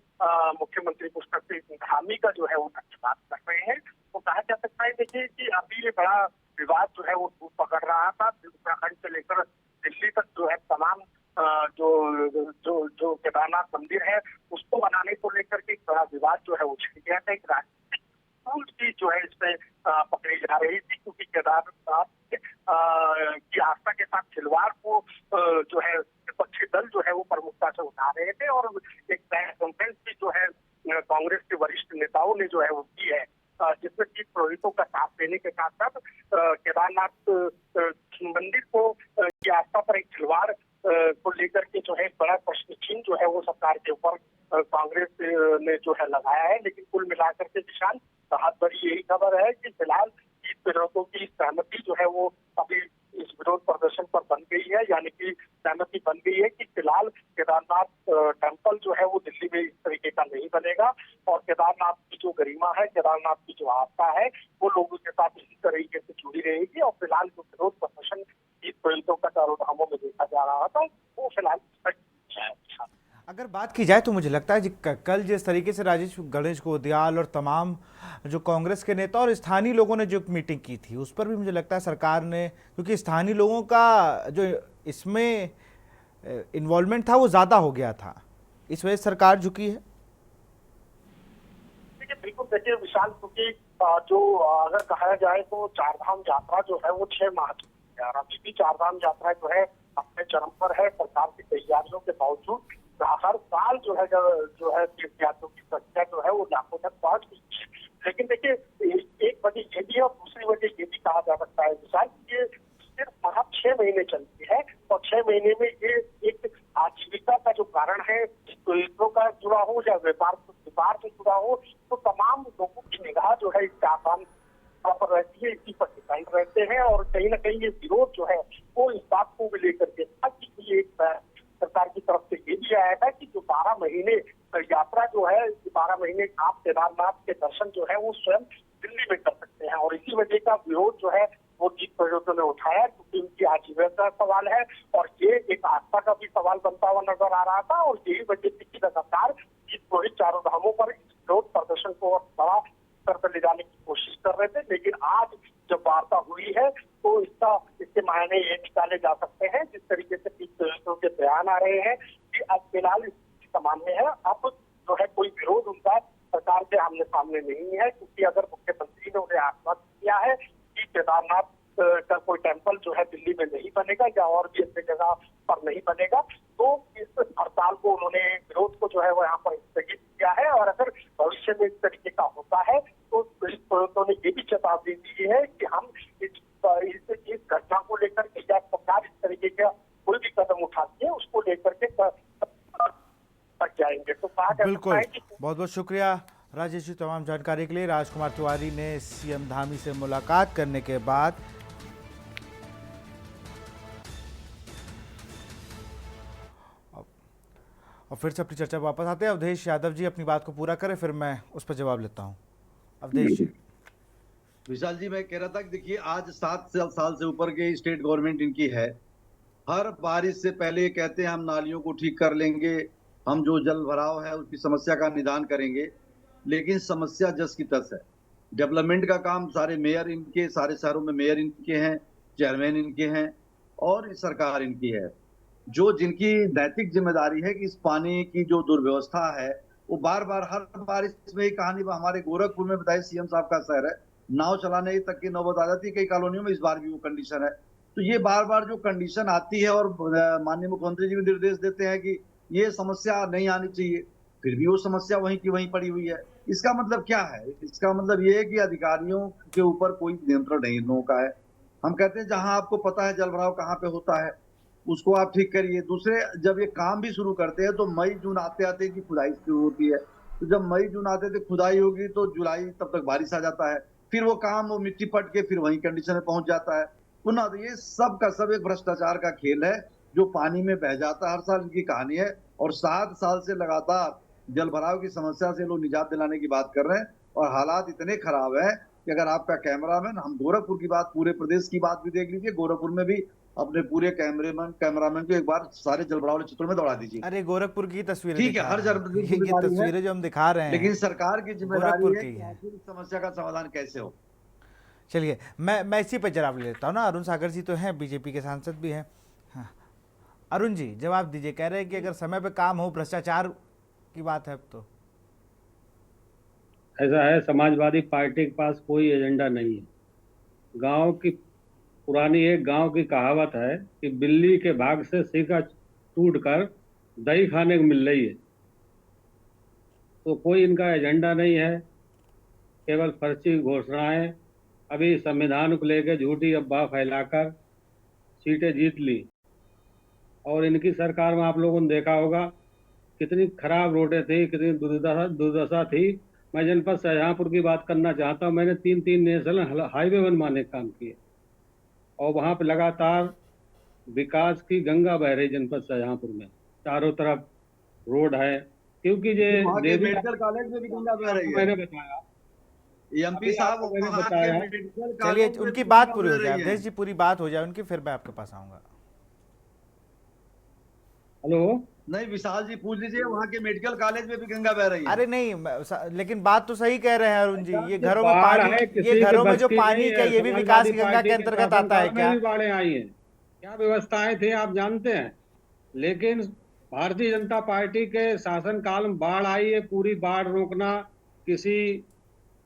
मुख्यमंत्री पुष्कर सिंह धामी का जो है वो धन्यवाद कर रहे हैं। तो कहा जा सकता है देखिए कि अभी ये बड़ा विवाद जो है वो धूप पकड़ रहा था उत्तराखंड से लेकर दिल्ली तक जो है तमाम जो केदारनाथ मंदिर है उसको बनाने को लेकर के बड़ा विवाद जो है वो छिड़ गया था। एक राजनीतिक टूल भी जो है इसमें पकड़ी जा रही थी क्योंकि केदारनाथ की आस्था के साथ खिलवाड़ को जो है विपक्षी दल जो है वो प्रमुखता से उठा रहे थे और एक कॉन्फ्रेंस भी जो है कांग्रेस के वरिष्ठ नेताओं ने जो है वो की है जिसमें कि पुरोहितों का साथ देने के साथ साथ केदारनाथ मंदिर को की आस्था पर एक खिलवाड़ को लेकर के जो है बड़ा प्रश्न चिन्ह जो है वो सरकार के ऊपर कांग्रेस ने जो है लगाया है। लेकिन कुल मिलाकर के विशाल राहत बड़ी यही खबर है कि फिलहाल इस विरोधों की सहमति जो है वो अभी इस विरोध प्रदर्शन पर बन गई है, यानी कि सहमति बन गई है कि फिलहाल केदारनाथ टेम्पल जो है वो दिल्ली में इस तरीके का नहीं बनेगा और केदारनाथ की जो गरिमा है केदारनाथ की जो आस्था है वो लोगों के साथ इसी तरीके से जुड़ी रहेगी और फिलहाल जो विरोध प्रदर्शन इस पुरोहितों का चारों धामों में देखा जा रहा था वो फिलहाल अगर बात की जाए तो मुझे लगता है कल जिस तरीके से राजेश गणेश गोदियाल और तमाम जो कांग्रेस के नेता और स्थानीय लोगों ने जो मीटिंग की थी उस पर भी मुझे लगता है सरकार ने, क्योंकि स्थानीय लोगों का जो इसमें इन्वॉल्वमेंट था वो ज़्यादा हो गया था, इस वजह से सरकार झुकी है। बिल्कुल देखिए विशाल, क्योंकि जो अगर कहा जाए तो चारधाम यात्रा जो है वो 6 माह की है। अभी भी चारधाम यात्रा जो है अपने चरम पर है। सरकार की तैयारियों के बावजूद हर साल जो है तीर्थयात्रियों की संख्या जो है वो लाखों तक पहुंच गई है। लेकिन देखिए एक वजह ये भी है और दूसरी वजह ये भी कहा जा सकता है विशाल, ये सिर्फ माह 6 महीने चलती है और 6 महीने में ये एक आजीविका का जो कारण है टूरिज्म का जुड़ा हो या व्यापार से जुड़ा हो तो तमाम लोगों की निगाह जो है इस चारधाम पर रहती है, इसी पर डिपेंड रहते हैं और कहीं ना कहीं ये विरोध जो है वो इस बात को भी लेकर के था कि एक सरकार की तरफ से ये भी आया था कि जो 12 महीने यात्रा जो है 12 महीने आप केदारनाथ के दर्शन जो है वो स्वयं दिल्ली में कर सकते हैं और इसी वजह का विरोध जो है वो 30 पुरोहितों ने उठाया क्योंकि उनकी आजीविका का सवाल है और ये एक आस्था का भी सवाल बनता हुआ नजर आ रहा था और यही वजह थी कि लगातार 30 पुरोहित चारों धामों पर विरोध प्रदर्शन को और बड़ा स्तर पर ले जाने की कोशिश कर रहे थे, लेकिन आज जब वार्ता हुई है तो इसके मायने ये निकाले जा सकते हैं, जिस तरीके से के बयान आ रहे हैं कि अब फिलहाल सामान्य है। अब जो है कोई विरोध उनका सरकार के आमने सामने नहीं है, क्योंकि अगर मुख्यमंत्री ने उन्हें आश्वस्त किया है कि केदारनाथ का कोई टेम्पल जो है दिल्ली में नहीं बनेगा या और भी अन्य जगह पर नहीं बनेगा, तो इस हड़ताल को उन्होंने विरोध को जो है वो यहाँ पर स्थगित किया है। और अगर भविष्य में इस तरीके का होता है तो उन्होंने ये भी चेतावनी दी है कि हम इस घटना को लेकर के या सरकार इस तरीके का कोई भी कदम उठाती है उसको लेकर के तक जाएंगे। तो कहा जा सकता है कि बहुत बहुत शुक्रिया राजेश जी तमाम जानकारी के लिए। राजकुमार तिवारी ने सीएम धामी से मुलाकात करने के बाद और फिर से अपनी चर्चा पर वापस आते हैं। अवधेश यादव जी अपनी बात को पूरा करें, फिर मैं उस पर जवाब लेता हूं। अवधेश जी। विशाल जी, मैं कह रहा था कि देखिए आज 7 साल से ऊपर के स्टेट गवर्नमेंट इनकी है। हर बारिश से पहले कहते हैं हम नालियों को ठीक कर लेंगे, हम जो जल भराव है उसकी समस्या का निदान करेंगे, लेकिन समस्या जस की तस है। डेवलपमेंट का काम सारे मेयर इनके, सारे शहरों में मेयर इनके हैं, चेयरमैन इनके हैं और सरकार इनकी है। जो जिनकी नैतिक जिम्मेदारी है कि इस पानी की जो दुर्व्यवस्था है वो बार बार हर बारिश में एक कहानी हमारे गोरखपुर में बताए, सीएम साहब का शहर है, नाव चलाने तक की नौबत आ जाती है। कई कॉलोनियों में इस बार भी वो कंडीशन है। तो ये बार बार जो कंडीशन आती है और माननीय मुख्यमंत्री जी भी निर्देश देते हैं कि ये समस्या नहीं आनी चाहिए, फिर भी वो समस्या वहीं की वहीं पड़ी हुई है। इसका मतलब क्या है? इसका मतलब ये है कि अधिकारियों के ऊपर कोई नियंत्रण नहीं इन लोगों का है। हम कहते हैं जहां आपको पता है जल भराव कहाँ पे होता है उसको आप ठीक करिए। दूसरे, जब ये काम भी शुरू करते हैं तो मई जून आते आते की खुदाई शुरू होती है। तो जब मई जून आते थे खुदाई होगी तो जुलाई तब तक बारिश आ जाता है, फिर वो काम वो मिट्टी पट के फिर वही कंडीशन में पहुंच जाता है पुनः। तो ये सब का सब एक भ्रष्टाचार का खेल है जो पानी में बह जाता है। हर साल इनकी कहानी है और 7 साल से लगातार जल भराव की समस्या से लोग निजात दिलाने की बात कर रहे हैं और हालात इतने खराब है कि अगर आपका कैमरामैन, हम गोरखपुर की बात, पूरे प्रदेश की बात भी देख लीजिए, गोरखपुर में भी अपने पूरे कैमरामैन को एक बार सारे जल भराव वाले चित्रों में दौड़ा दीजिए। अरे गोरखपुर की तस्वीरें ठीक है, हर तस्वीरें जो हम दिखा रहे हैं, लेकिन सरकार की जिम्मेदारी है कि इस समस्या का समाधान कैसे हो। चलिए मैं इसी पर जवाब ले लेता हूँ ना। अरुण सागर जी तो हैं, बीजेपी के सांसद भी हैं। हाँ अरुण जी जवाब दीजिए। कह रहे हैं कि अगर समय पे काम हो, भ्रष्टाचार की बात है अब तो। ऐसा है, समाजवादी पार्टी के पास कोई एजेंडा नहीं है। गांव की पुरानी एक गांव की कहावत है कि बिल्ली के भाग से सिक्का टूटकर दही खाने को मिल रही है। तो कोई इनका एजेंडा नहीं है, केवल फर्जी घोषणाएं। अभी संविधान को लेकर झूठी अफवाह फैलाकर सीटें जीत ली। और इनकी सरकार में आप लोगों ने देखा होगा कितनी खराब रोडें थी, कितनी दुर्दशा थी। मैं जनपद शाहजहांपुर की बात करना चाहता हूँ। मैंने 3 नेशनल हाईवे बनवाने का काम किए और वहाँ पे लगातार विकास की गंगा बह रही जनपद शाहजहांपुर में, चारों तरफ रोड है। क्योंकि ये मेडिकल कॉलेज में भी गंगा बह रही है, मैंने बताया, एमपी साहब मैंने बताया। चलिए उनकी बात पूरी हो जाए, अवधेश जी पूरी बात हो जाए उनकी, फिर मैं आपके पास आऊंगा। हेलो, नहीं विशाल जी पूछ लीजिए, वहाँ के मेडिकल कॉलेज में भी गंगा बह रही है। अरे नहीं, लेकिन बात तो सही कह रहे हैं अरुण जी। ये घरों में पानी, ये घरों में जो पानी क्या ये भी विकास की गंगा के अंतर्गत आता है क्या? बाढ़ें आई हैं, क्या व्यवस्थाएं थी आप जानते हैं। लेकिन भारतीय जनता पार्टी के शासनकाल में बाढ़ आई है। पूरी बाढ़ रोकना किसी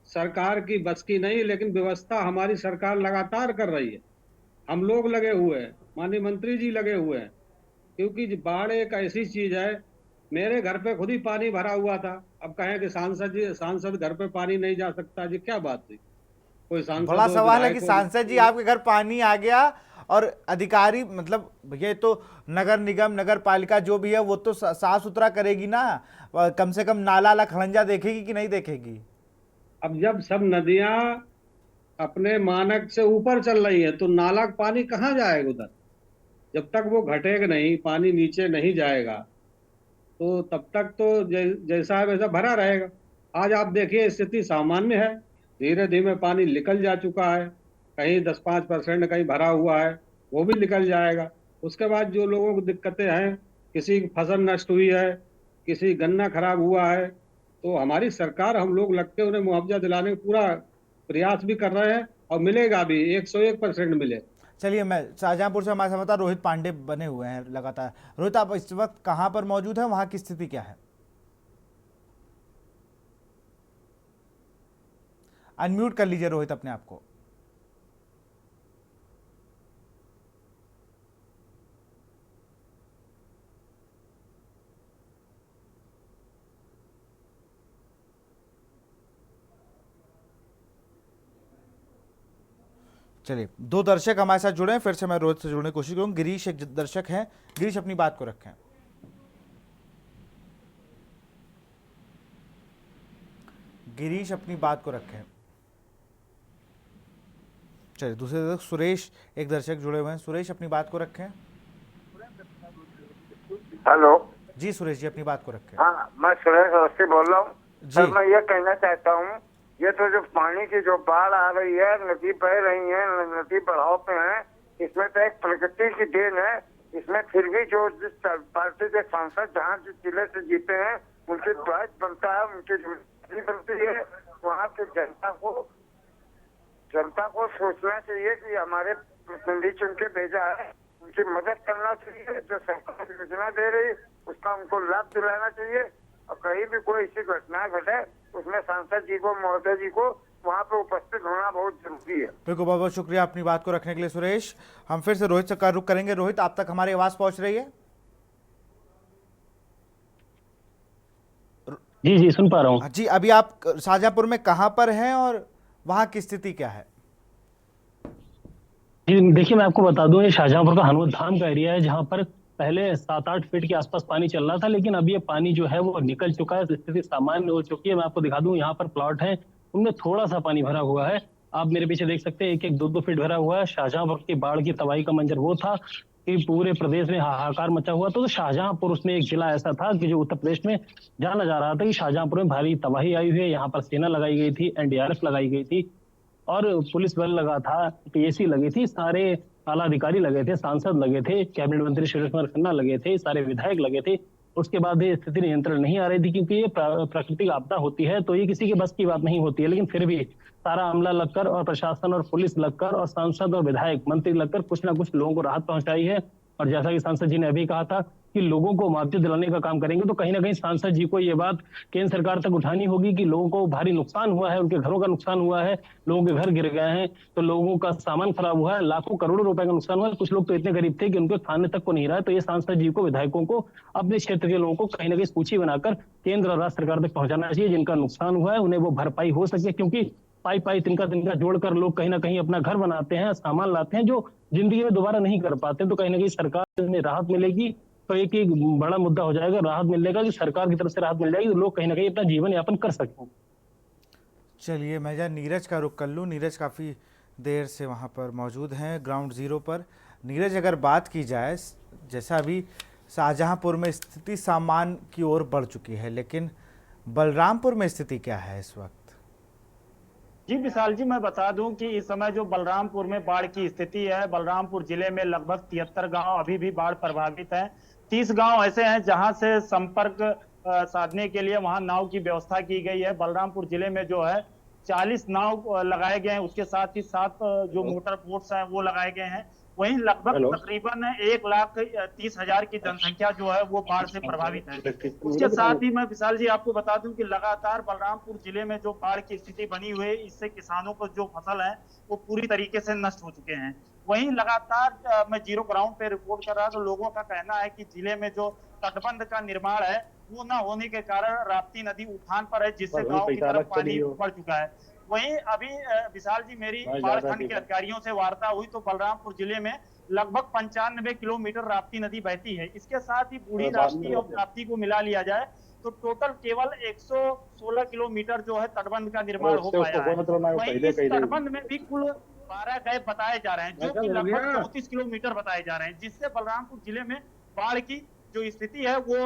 सरकार की बस की नहीं, लेकिन व्यवस्था हमारी सरकार लगातार कर रही है। हम लोग लगे हुए हैं, माननीय मंत्री जी लगे हुए हैं, क्योंकि बाढ़ एक ऐसी चीज है। मेरे घर पे खुद ही पानी भरा हुआ था। अब कहें कि सांसद घर पे पानी नहीं जा सकता जी, क्या बात थी? कोई सांसद, बड़ा सवाल है कि सांसद जी आपके घर पानी आ गया और अधिकारी, मतलब ये तो नगर निगम, नगर पालिका जो भी है वो तो साफ सुथरा करेगी ना, कम से कम नाला खड़ंजा देखेगी कि नहीं देखेगी? अब जब सब नदियां अपने मानक से ऊपर चल रही है तो नाला का पानी कहाँ जाएगा उधर? जब तक वो घटेगा नहीं, पानी नीचे नहीं जाएगा, तो तब तक तो जैसा है वैसा भरा रहेगा। आज आप देखिए स्थिति सामान्य है, धीरे धीरे पानी निकल जा चुका है। कहीं 10-5% कहीं भरा हुआ है, वो भी निकल जाएगा। उसके बाद जो लोगों को दिक्कतें हैं, किसी की फसल नष्ट हुई है, किसी गन्ना खराब हुआ है, तो हमारी सरकार, हम लोग लगते उन्हें मुआवजा दिलाने का पूरा प्रयास भी कर रहे हैं और मिलेगा भी, 101% मिले। चलिए, मैं शाहजहांपुर से हमारे संवाददाता रोहित पांडे बने हुए हैं लगातार। रोहित, आप इस वक्त कहाँ पर मौजूद हैं, वहाँ की स्थिति क्या है? अनम्यूट कर लीजिए रोहित अपने आप को। चलिए, दो दर्शक हमारे साथ जुड़े हैं, फिर से मैं रोहित से जुड़ने की कोशिश करूंगा। गिरीश एक दर्शक हैं। गिरीश, अपनी बात को रखें। गिरीश, अपनी बात को रखें। चलिए, दूसरे दर्शक सुरेश एक दर्शक जुड़े हुए हैं। सुरेश, अपनी बात को रखें। हेलो जी सुरेश जी, अपनी बात को रखें। हाँ, मैं सुरेश अवस्थी बोल रहा हूँ। जी। सर, मैं ये कहना चाहता हूँ, ये तो जो पानी की जो बाढ़ आ रही है, नदी बह रही है, नदी बढ़ाव पे है, इसमें तो एक प्रकृति की देन है। इसमें फिर भी जो जिस पार्टी के सांसद जहाँ जिस जिले से जीते हैं, उनकी दायित्व बनता है, उनकी जिम्मेदारी बनती है। वहाँ की जनता को सोचना चाहिए कि हमारे प्रतिनिधि चुन के भेजा है, उनकी मदद करना चाहिए। जो सरकार योजना दे रही उसका उनको लाभ दिलाना चाहिए। और कहीं भी कोई ऐसी घटना घटे, उसमें सांसद जी को, महोदय जी को वहाँ पे उपस्थित होना बहुत जरूरी है। बिल्कुल, बहुत बहुत शुक्रिया अपनी बात को रखने के लिए सुरेश। हम फिर से रोहित से का रुख करेंगे। रोहित, आप तक हमारी आवाज पहुंच रही है? जी जी, सुन पा रहा हूँ। जी, अभी आप शाहजहांपुर में कहाँ पर हैं और वहाँ की स्थिति क्या है? जी देखिए, मैं आपको बता दूं, ये शाहजहांपुर का हनुमत धाम का एरिया है, जहाँ पर पहले 7-8 फीट के आसपास पानी चल रहा था, लेकिन अब ये पानी जो है वो निकल चुका है, स्थिति सामान्य हो चुकी है। मैं आपको दिखा दूं, यहाँ पर प्लॉट है, उनमें थोड़ा सा पानी भरा हुआ है। आप मेरे पीछे देख सकते हैं, 1-1, 2-2 फीट भरा हुआ है। शाहजहांपुर की बाढ़ की तबाही का मंजर वो था कि पूरे प्रदेश में हाहाकार मचा हुआ। तो शाहजहांपुर उसमें एक जिला ऐसा था कि जो उत्तर प्रदेश में जाना जा रहा था कि शाहजहांपुर में भारी तबाही आई हुई है। यहाँ पर सेना लगाई गई थी, NDRF लगाई गई थी और पुलिस बल लगा था, PAC लगी थी, सारे आला अधिकारी लगे थे, सांसद लगे थे, कैबिनेट मंत्री सुरेश कुमार खन्ना लगे थे, सारे विधायक लगे थे। उसके बाद ये स्थिति नियंत्रण नहीं आ रही थी, क्योंकि ये प्राकृतिक आपदा होती है तो ये किसी के बस की बात नहीं होती है। लेकिन फिर भी सारा अमला लगकर और प्रशासन और पुलिस लगकर और सांसद और विधायक मंत्री लगकर कुछ ना कुछ लोगों को राहत पहुंचाई है। और जैसा कि सांसद जी ने अभी कहा था कि लोगों को मुआवजा दिलाने का काम करेंगे, तो कहीं ना कहीं सांसद जी को ये बात केंद्र सरकार तक उठानी होगी कि लोगों को भारी नुकसान हुआ है, उनके घरों का नुकसान हुआ है, लोगों के घर गिर गए हैं, तो लोगों का सामान खराब हुआ है, लाखों करोड़ों रुपए का नुकसान हुआ है। कुछ लोग तो इतने गरीब थे कि उनके खाने तक को नहीं रहा है। तो ये सांसद जी को, विधायकों को, अपने क्षेत्र के लोगों को कहीं ना कहीं सूची बनाकर केंद्र और राज्य सरकार तक पहुंचाना चाहिए। जिनका नुकसान हुआ है उन्हें वो भरपाई हो सके, क्योंकि पाई तिनका जोड़कर लोग कहीं ना कहीं अपना घर बनाते हैं, सामान लाते हैं, जो जिंदगी में दोबारा नहीं कर पाते। तो कहीं ना कहीं सरकार में राहत मिलेगी तो एक बड़ा मुद्दा हो जाएगा, राहत मिलेगा कि सरकार की तरफ से राहत मिल जाएगी, तो लोग कहीं ना कहीं अपना जीवन यापन कर सकें। चलिए, मैं जरा नीरज का रुख कर लूँ। नीरज काफ़ी देर से वहाँ पर मौजूद हैं, ग्राउंड ज़ीरो पर। नीरज, अगर बात की जाए, जैसा अभी शाहजहांपुर में स्थिति सामान्य की ओर बढ़ चुकी है, लेकिन बलरामपुर में स्थिति क्या है इस वक्त? जी विशाल जी, मैं बता दूं कि इस समय जो बलरामपुर में बाढ़ की स्थिति है, बलरामपुर जिले में लगभग 73 गांव अभी भी बाढ़ प्रभावित हैं। 30 गांव ऐसे हैं जहां से संपर्क साधने के लिए वहां नाव की व्यवस्था की गई है। बलरामपुर जिले में जो है 40 नाव लगाए गए हैं, उसके साथ ही 7 जो मोटर बोट्स हैं वो लगाए गए हैं। वहीं लगभग तकरीबन 1,30,000 की जनसंख्या जो है वो बाढ़ से प्रभावित है। उसके साथ ही मैं विशाल जी आपको बता दूं कि लगातार बलरामपुर जिले में जो बाढ़ की स्थिति बनी हुई है, इससे किसानों को जो फसल है वो पूरी तरीके से नष्ट हो चुके हैं। वहीं लगातार मैं जीरो ग्राउंड पे रिपोर्ट कर रहा, तो लोगों का कहना है कि जिले में जो तटबंध का निर्माण है वो न होने के कारण राप्ती नदी उफान पर है, जिससे गाँव की तरफ पानी बढ़ चुका है। वहीं अभी विशाल जी, मेरी बाढ़ खंड के अधिकारियों से वार्ता हुई तो बलरामपुर जिले में लगभग 95 किलोमीटर राप्ती नदी बहती है। इसके साथ ही बूढ़ी राप्ती और राप्ती को मिला लिया जाए तो टोटल केवल 116 किलोमीटर जो है तटबंध का निर्माण हो पाया है। वहीं इस तटबंध में भी कुल 12 गैप बताए जा रहे हैं, जो कि लगभग 34 किलोमीटर बताए जा रहे हैं, जिससे बलरामपुर जिले में बाढ़ की जो स्थिति है वो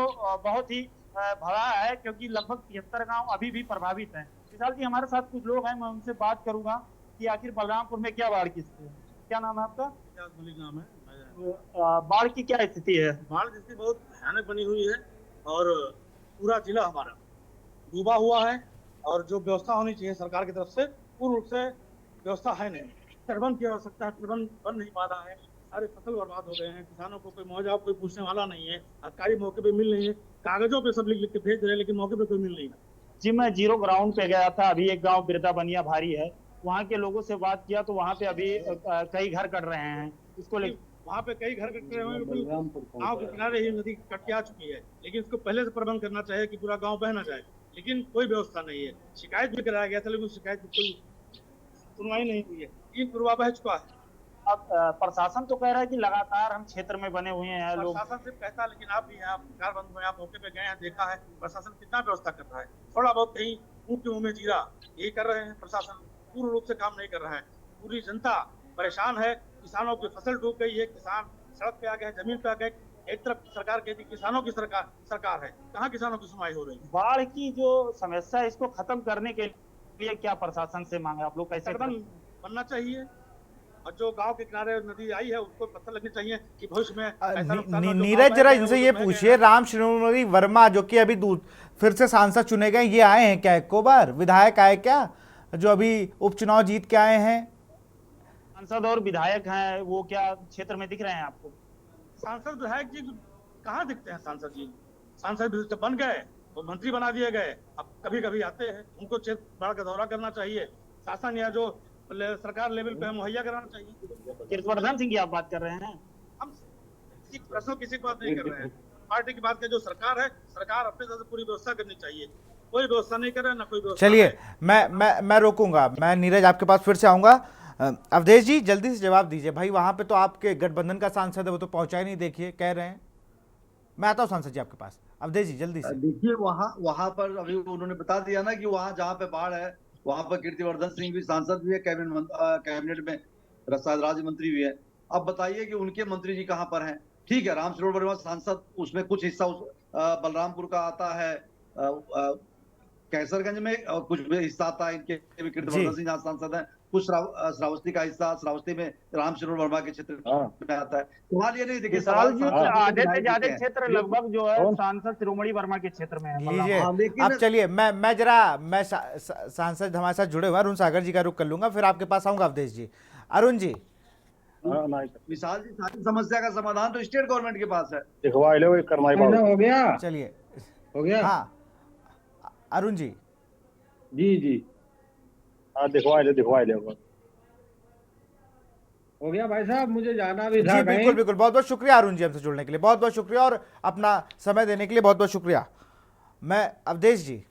बहुत ही भयावह है, क्योंकि लगभग 73 गाँव अभी भी प्रभावित है। विशाल जी, हमारे साथ कुछ लोग हैं, मैं उनसे बात करूंगा कि आखिर बलरामपुर में क्या बाढ़ की स्थिति है। क्या नाम है आपका? नाम है। बाढ़ की क्या स्थिति है? बाढ़ की स्थिति बहुत भयानक बनी हुई है और पूरा जिला हमारा डूबा हुआ है और जो व्यवस्था होनी चाहिए सरकार की तरफ से पूर्ण रूप से व्यवस्था है नहीं। तटबंध की आवश्यकता है, तटबंध बन नहीं पा रहा है, सारे फसल बर्बाद हो गए हैं, किसानों को कोई मुआवजा कोई पूछने वाला नहीं है, अधिकारी मौके पे मिल नहीं है, कागजों पे सब लिख लिख के भेज रहे हैं लेकिन मौके पे कोई मिल नहीं रहा। जी मैं जीरो ग्राउंड पे गया था, अभी एक गांव बिरदा बनिया भारी है, वहाँ के लोगों से बात किया तो वहाँ पे अभी कई घर कट रहे हैं, इसको वहाँ पे कई घर कट रहे हैं, बिल्कुल गाँव के किनारे ही नदी कट के आ चुकी है, लेकिन इसको पहले से प्रबंध करना चाहिए कि पूरा गाँव बह ना जाए, लेकिन कोई व्यवस्था नहीं है। शिकायत भी कराया गया था लेकिन शिकायत की कोई सुनवाई नहीं हुई है, 3 पूर्वा बह चुका है। अब प्रशासन तो कह रहा है कि लगातार हम क्षेत्र में बने हुए हैं लोग। प्रशासन सिर्फ कहता है, लेकिन आप भी हैं, आप सरकार बंधु हैं, आप मौके पे गए हैं, देखा है प्रशासन कितना व्यवस्था कर रहा है। थोड़ा बहुत कहीं ऊँट के मुंह में जीरा यही कर रहे हैं, प्रशासन पूर्ण रूप से काम नहीं कर रहा है। पूरी जनता परेशान है, किसानों की फसल डूब गई है, किसान सड़क पे आ गए, जमीन पे आ गए। एक तरफ सरकार कहती है किसानों की सरकार है, कहाँ किसानों की सुनवाई हो रही है। बाढ़ की जो समस्या है इसको खत्म करने के लिए क्या प्रशासन से मांगे आप लोग, कैसे बनना चाहिए और जो गांव के किनारे नदी आई है उसको पत्थर लगने चाहिए कि भविष्य में। नीरज जरा इनसे ये पूछिए, राम श्रीमती वर्मा जो कि अभी फिर से सांसद चुने गए, ये आए हैं क्या एक बार, विधायक आए क्या जो अभी उपचुनाव जीत के आए हैं? सांसद और विधायक हैं वो क्या क्षेत्र में दिख रहे हैं आपको? सांसद विधायक जी कहाँ दिखते हैं? सांसद जी सांसद बन गए वो मंत्री बना दिए गए, अब कभी कभी आते हैं, उनको क्षेत्र बाढ़ का दौरा करना चाहिए, शासन या जो सरकार लेवल पे मुहैया कराना चाहिए। कीर्तिवर्धन सिंह की आप बात कर रहे हैं? हम किसी की बात नहीं कर रहे हैं, पार्टी की बात कर। जो सरकार है, सरकार अपने तरफ से पूरी व्यवस्था करनी चाहिए, कोई व्यवस्था नहीं कर रहा है, ना कोई व्यवस्था। चलिए मैं रोकूंगा, मैं नीरज आपके पास फिर से आऊंगा। अवधेश जी जल्दी से जवाब दीजिए भाई, वहां पे तो आपके गठबंधन का सांसद है, वो तो पहुंचा ही नहीं, देखिए कह रहे हैं। मैं आता हूँ सांसद जी आपके पास, अवधेश जी जल्दी से। देखिए वहां पर अभी उन्होंने बता दिया ना कि वहां जहाँ पे बाढ़ है वहां पर कीर्तिवर्धन सिंह भी सांसद भी है, कैबिनेट में राज्य मंत्री भी है। अब बताइए कि उनके मंत्री जी कहाँ पर हैं? ठीक है, रामसरोवर वर्मा सांसद, उसमें कुछ हिस्सा बलरामपुर का आता है, कैसरगंज में कुछ हिस्सा आता है इनके, कीर्तिवर्धन सिंह सांसद है, कुछ श्रावस्ती का हिस्सा श्रावस्ती में रामसरोवर वर्मा के क्षेत्र में आता है। सवाल ये नहीं, देखिए आधे से ज्यादा क्षेत्र लगभग जो है सांसद शिरोमणि वर्मा के क्षेत्र में है। लीजिए अब चलिए मैं सांसद हमारे साथ जुड़े हुए अरुण सागर जी का रुख कर लूंगा, फिर आपके पास आऊंगा अवधेश जी। अरुण जी, विशाल जी, सारी समस्या का समाधान तो स्टेट गवर्नमेंट के पास है। हो गया, चलिए हो गया। हाँ अरुण जी, जी दिखवा ले हो गया भाई साहब, मुझे जाना भी था। जी बिल्कुल, बहुत बहुत शुक्रिया अरुण जी हमसे जुड़ने के लिए, बहुत बहुत शुक्रिया और अपना समय देने के लिए बहुत बहुत शुक्रिया। मैं अवधेश जी,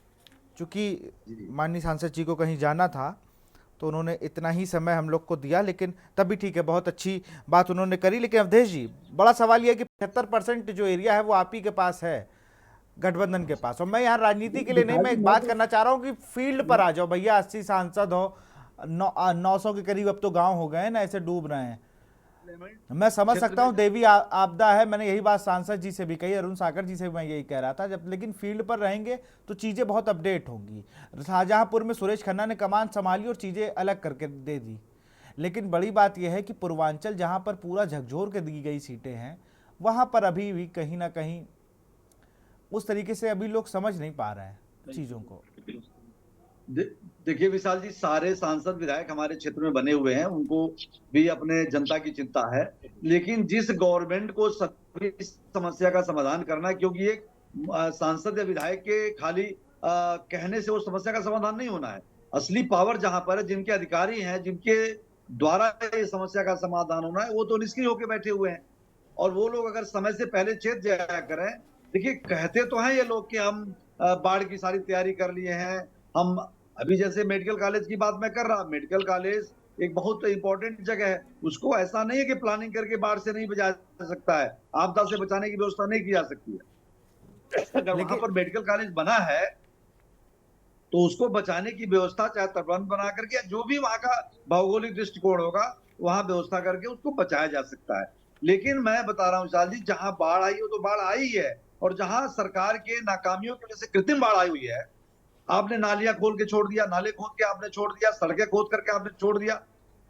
चूंकि माननीय सांसद जी को कहीं जाना था तो उन्होंने इतना ही समय हम लोग को दिया, लेकिन तब भी ठीक है, बहुत अच्छी बात उन्होंने करी। लेकिन अवधेश जी, बड़ा सवाल यह है कि 75% जो एरिया है वो आप ही के पास है, गठबंधन के पास। और मैं यहाँ राजनीति के लिए नहीं, मैं एक बात करना चाह रहा हूँ कि फील्ड पर आ जाओ भैया, 80 सांसद हो, 900 के करीब अब तो गांव हो गए हैं ना, ऐसे डूब रहे हैं। मैं समझ सकता हूँ देवी आपदा है, मैंने यही बात सांसद जी से भी कही, अरुण सागर जी से भी मैं यही कह रहा था, जब लेकिन फील्ड पर रहेंगे तो चीज़ें बहुत अपडेट होंगी। शाहजहांपुर में सुरेश खन्ना ने कमान संभाली और चीज़ें अलग करके दे दी, लेकिन बड़ी बात यह है कि पूर्वांचल जहाँ पर पूरा झकझोर के दी गई सीटें हैं, वहाँ पर अभी भी कहीं ना कहीं उस तरीके से अभी लोग समझ नहीं पा रहे हैं चीज़ों को। देखिए विशाल जी, सारे सांसद विधायक हमारे क्षेत्र में बने हुए हैं, उनको भी अपने जनता की चिंता है, लेकिन जिस गवर्नमेंट को सभी समस्या का समाधान करना है, क्योंकि एक सांसद या विधायक के खाली कहने से वो समस्या का समाधान नहीं होना है। असली पावर जहां पर है, जिनके अधिकारी हैं, जिनके द्वारा ये समस्या का समाधान होना है, वो तो निष्क्रिय होकर बैठे हुए हैं। और वो लोग अगर समय से पहले चेत जाया करें, देखिए कहते तो हैं ये लोग कि हम बाढ़ की सारी तैयारी कर लिए हैं, हम अभी जैसे मेडिकल कॉलेज की बात मैं कर रहा, मेडिकल कॉलेज एक बहुत इंपॉर्टेंट जगह है, उसको ऐसा नहीं है कि प्लानिंग करके बाढ़ से नहीं बचा जा सकता है, आपदा से बचाने की व्यवस्था नहीं की जा सकती है। अगर वहां पर मेडिकल कॉलेज बना है तो उसको बचाने की व्यवस्था, चाहे तटबंध बना करके, जो भी वहां का भौगोलिक दृष्टिकोण होगा वहां व्यवस्था करके उसको बचाया जा सकता है। लेकिन मैं बता रहा हूँ विशाल जी, जहां बाढ़ आई हो तो बाढ़ आई है, और जहां सरकार के नाकामियों की वजह से कृत्रिम बाढ़ आई हुई है, आपने नालियां खोल के छोड़ दिया, नाले खोद के आपने छोड़ दिया, सड़कें खोद करके आपने छोड़ दिया,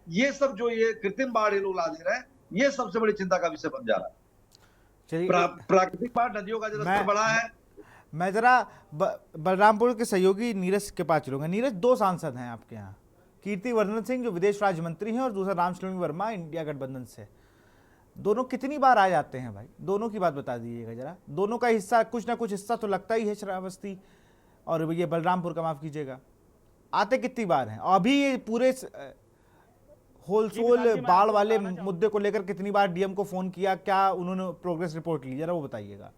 ये सब जो ये कृत्रिम बाढ़ ये लोग ला दे रहे हैं, ये सबसे बड़ी चिंता का विषय बन जा रहा है। प्राकृतिक बाढ़, नदियों का जलस्तर बढ़ा है, मैं जरा बलरामपुर के सहयोगी नीरज के पास चलूंगा। नीरज, दो सांसद हैं आपके यहाँ, कीर्तिवर्धन सिंह जो विदेश राज्य मंत्री हैं और दूसरा रामशरण वर्मा इंडिया गठबंधन से। दोनों कितनी बार आ जाते हैं भाई? दोनों की बात बता दीजिएगा जरा। दोनों का हिस्सा, कुछ ना कुछ हिस्सा तो लगता ही है श्रावस्ती और ये बलरामपुर का, माफ कीजिएगा। आते कितनी बार हैं? अभी ये पूरे होलसोल बाढ़ वाले मुद्दे को लेकर कितनी बार डीएम को फोन किया, क्या उन्होंने प्रोग्रेस रिपोर्ट ली, जरा वो बताइएगा।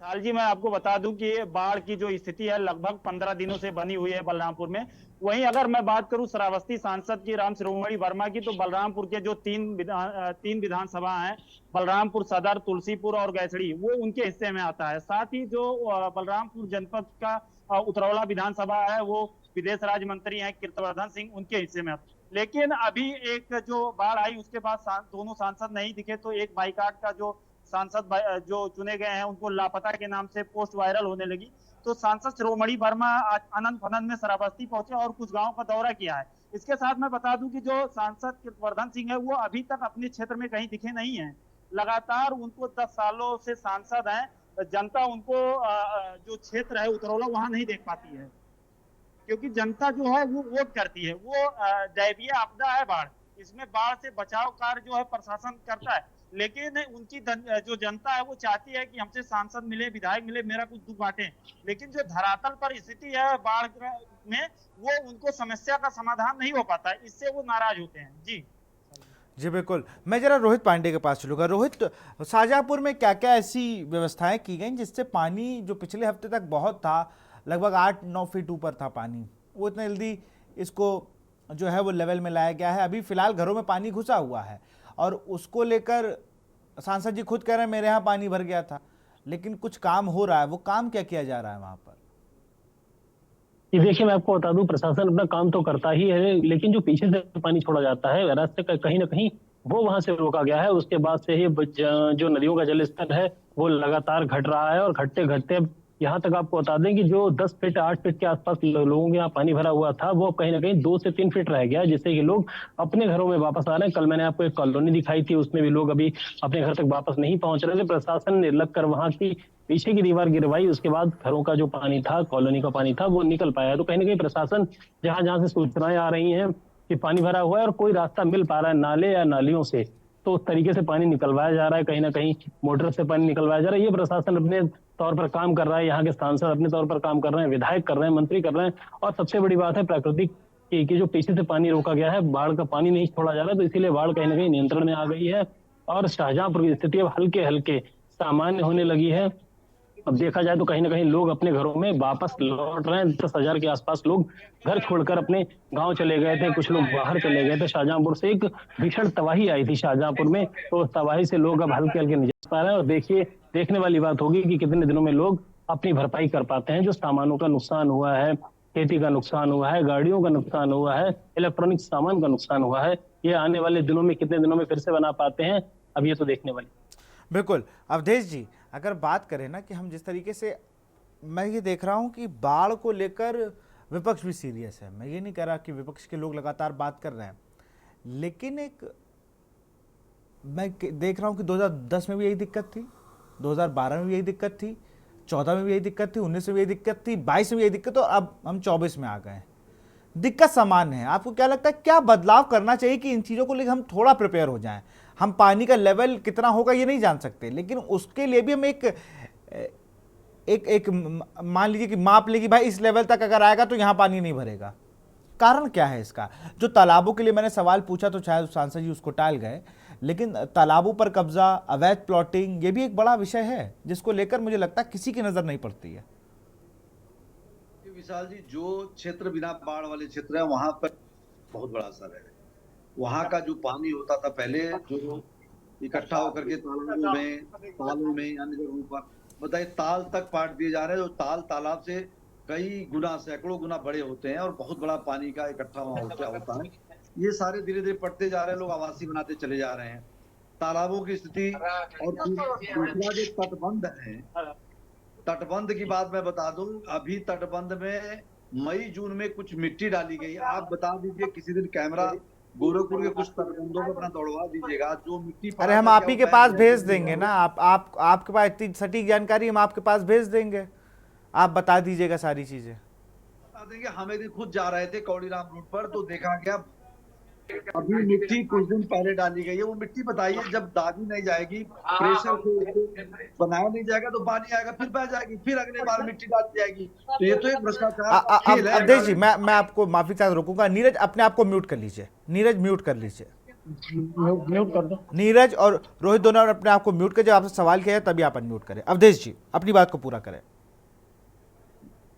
विशाल जी, मैं आपको बता दूं कि बाढ़ की जो स्थिति है लगभग 15 दिनों से बनी हुई है बलरामपुर में। वहीं अगर मैं बात करूं श्रावस्ती सांसद की राम शिरोमणि वर्मा की, तो बलरामपुर के जो तीन विधानसभा हैं, बलरामपुर सदर, तुलसीपुर और गैसड़ी, वो उनके हिस्से में आता है। साथ ही जो बलरामपुर जनपद का उतरौला विधानसभा है, वो विदेश राज्य मंत्री हैं कीर्तिवर्धन सिंह, उनके हिस्से में आता है। लेकिन अभी एक जो बाढ़ आई उसके बाद दोनों सांसद नहीं दिखे, तो एक बाइकाट का जो सांसद जो चुने गए हैं उनको लापता के नाम से पोस्ट वायरल होने लगी। तो सांसद शिरोमणि वर्मा आज अनंत फनंत में श्रावस्ती पहुंचे और कुछ गांवों का दौरा किया है। इसके साथ मैं बता दूं कि जो सांसद कीर्तिवर्धन सिंह है वो अभी तक अपने क्षेत्र में कहीं दिखे नहीं है। लगातार उनको 10 सालों से सांसद हैं, जनता उनको जो क्षेत्र है उतरौला वहां नहीं देख पाती है, क्योंकि जनता जो है वो वोट करती है। वो दैवीय आपदा है बाढ़, इसमें बाढ़ से बचाव कार्य जो है प्रशासन करता है, लेकिन उनकी जो जनता है वो चाहती है कि हमसे सांसद मिले, विधायक मिले, मेरा कुछ दुख बांटे। लेकिन जो धरातल पर स्थिति है बाढ़ में, वो उनको समस्या का समाधान नहीं हो पाता है, इससे वो नाराज होते हैं। जी बिल्कुल। मैं जरा रोहित पांडे के पास चलूंगा। रोहित, शाहजहांपुर में क्या क्या ऐसी व्यवस्थाएं की गई जिससे पानी जो पिछले हफ्ते तक बहुत था, लगभग 8-9 फीट ऊपर था पानी, वो इतना जल्दी इसको जो है वो लेवल में लाया गया है? अभी फिलहाल घरों में पानी घुसा हुआ है और उसको लेकर सांसद जी खुद कह रहे हैं मेरे यहाँ पानी भर गया था, लेकिन कुछ काम हो रहा है। वो काम क्या किया जा रहा है वहां पर? ये देखिए, मैं आपको बता दूं, प्रशासन अपना काम तो करता ही है, लेकिन जो पीछे से पानी छोड़ा जाता है रास्ते का, कहीं ना कहीं वो वहां से रोका गया है। उसके बाद से ही जो नदियों का जल स्तर है वो लगातार घट रहा है और घटते घटते यहाँ तक आपको बता दें कि जो 10 फीट 8 फीट के आसपास लोगों के यहाँ पानी भरा हुआ था, वो कहीं ना कहीं 2 से 3 फीट रह गया, जिससे कि लोग अपने घरों में वापस आ रहे हैं। कल मैंने आपको एक कॉलोनी दिखाई थी, उसमें भी लोग अभी अपने घर तक वापस नहीं पहुंच रहे थे। प्रशासन ने लगकर वहां की पीछे की दीवार गिरवाई, उसके बाद घरों का जो पानी था, कॉलोनी का पानी था, वो निकल पाया। तो कहीं ना कहीं प्रशासन जहां जहां से सूचनाएं आ रही हैं कि पानी भरा हुआ है और कोई रास्ता मिल पा रहा है नाले या नालियों से, तो उस तरीके से पानी निकलवाया जा रहा है। कहीं ना कहीं मोटर से पानी निकलवाया जा रहा है। ये प्रशासन अपने तौर पर काम कर रहा है, यहाँ के सांसद अपने तौर पर काम कर रहे हैं, विधायक कर रहे हैं, मंत्री कर रहे हैं। और सबसे बड़ी बात है प्राकृतिक की जो पीछे से पानी रोका गया है, बाढ़ का पानी नहीं छोड़ा जा रहा, तो इसीलिए बाढ़ कहीं ना कहीं नियंत्रण में आ गई है और शाहजहांपुर की स्थिति अब हल्के हल्के सामान्य होने लगी है। अब देखा जाए तो कहीं ना कहीं लोग अपने घरों में वापस लौट रहे हैं। 10,000 के आसपास लोग घर छोड़कर अपने गांव चले गए थे, कुछ लोग बाहर चले गए थे। शाहजहांपुर से एक भीषण तबाही आई थी शाहजहांपुर में, तो तबाही से लोग अब हल्के हल्के निजात पा रहे हैं। और देखिए, देखने वाली बात होगी कि कितने दिनों में लोग अपनी भरपाई कर पाते हैं। जो सामानों का नुकसान हुआ है, खेती का नुकसान हुआ है, गाड़ियों का नुकसान हुआ है, इलेक्ट्रॉनिक सामान का नुकसान हुआ है, ये आने वाले दिनों में कितने दिनों में फिर से बना पाते हैं, अब ये तो देखने वाली। बिल्कुल। अवधेश जी, अगर बात करें ना कि हम जिस तरीके से, मैं ये देख रहा हूं कि बाढ़ को लेकर विपक्ष भी सीरियस है। मैं ये नहीं कह रहा कि विपक्ष के लोग लगातार बात कर रहे हैं, लेकिन मैं देख रहा हूं कि 2010 में भी यही दिक्कत थी, 2012 में भी यही दिक्कत थी, 14 में भी यही दिक्कत थी, 19 में भी यही दिक्कत थी, 22 में भी यही दिक्कत, और अब हम 24 में आ गए हैं। दिक्कत समान है। आपको क्या लगता है क्या बदलाव करना चाहिए कि इन चीज़ों को लेकर हम थोड़ा प्रिपेयर हो जाएं? हम पानी का लेवल कितना होगा ये नहीं जान सकते, लेकिन उसके लिए भी हम एक मान लीजिए कि माप ले कि भाई इस लेवल तक अगर आएगा तो यहाँ पानी नहीं भरेगा। कारण क्या है इसका? जो तालाबों के लिए मैंने सवाल पूछा तो शायद सांसद जी उसको टाल गए, लेकिन तालाबों पर कब्जा, अवैध प्लॉटिंग, ये भी एक बड़ा विषय है जिसको लेकर मुझे लगता है किसी की नजर नहीं पड़ती है। विशाल जी, जो क्षेत्र बिना बाढ़ वाले क्षेत्र है वहां पर बहुत बड़ा असर है। वहां का जो पानी होता था पहले, जो इकट्ठा होकर के तालों में अन्य जगहों पर, बताइए, ताल तक पाट दिए जा रहे हैं। जो ताल तालाब से कई गुना, सैकड़ों गुना बड़े होते हैं और बहुत बड़ा पानी का इकट्ठा वहां होता है। ये सारे धीरे धीरे पड़ते जा रहे हैं, लोग आवासीय बनाते चले जा रहे हैं। तालाबों की स्थिति और दूसरा जो तटबंध है, तटबंध की बात मैं बता दूं, अभी तटबंध में मई जून में कुछ मिट्टी डाली गई। आप बता दीजिए, किसी दिन कैमरा गोरखपुर के कुछ तटबंधों पे अपना दौड़वा दीजिएगा, जो मिट्टी अरे पड़ा हम था आप क्या ही वो के बैग पास में भेज नहीं देंगे हुआ? ना, आप आपके पास इतनी सटीक जानकारी हम आपके पास भेज देंगे, आप बता दीजिएगा सारी चीजें। बता देंगे। हम एक दिन खुद जा रहे थे कौड़ीराम रोड पर, तो देखा गया अभी मिट्टी कुछ दिन पहले डाली गई है। वो मिट्टी बताइए, जब दादी नहीं जाएगी, प्रेशर से उसको बनाया नहीं जाएगा तो पानी आएगा, फिर बह जाएगी, फिर अगले बार मिट्टी डाली जाएगी। तो ये तो एक भ्रष्टाचार का खेल है। अवधेश जी, मैं आपको माफी के साथ रोकूंगा। नीरज अपने आप को म्यूट कर लीजिए, नीरज म्यूट कर लीजिए, म्यूट कर दो। नीरज और रोहित दोनों अपने आप को म्यूट कर, जब आपसे सवाल किया जाए तभी आप अनम्यूट करें। अवधेश जी अपनी बात को पूरा करें।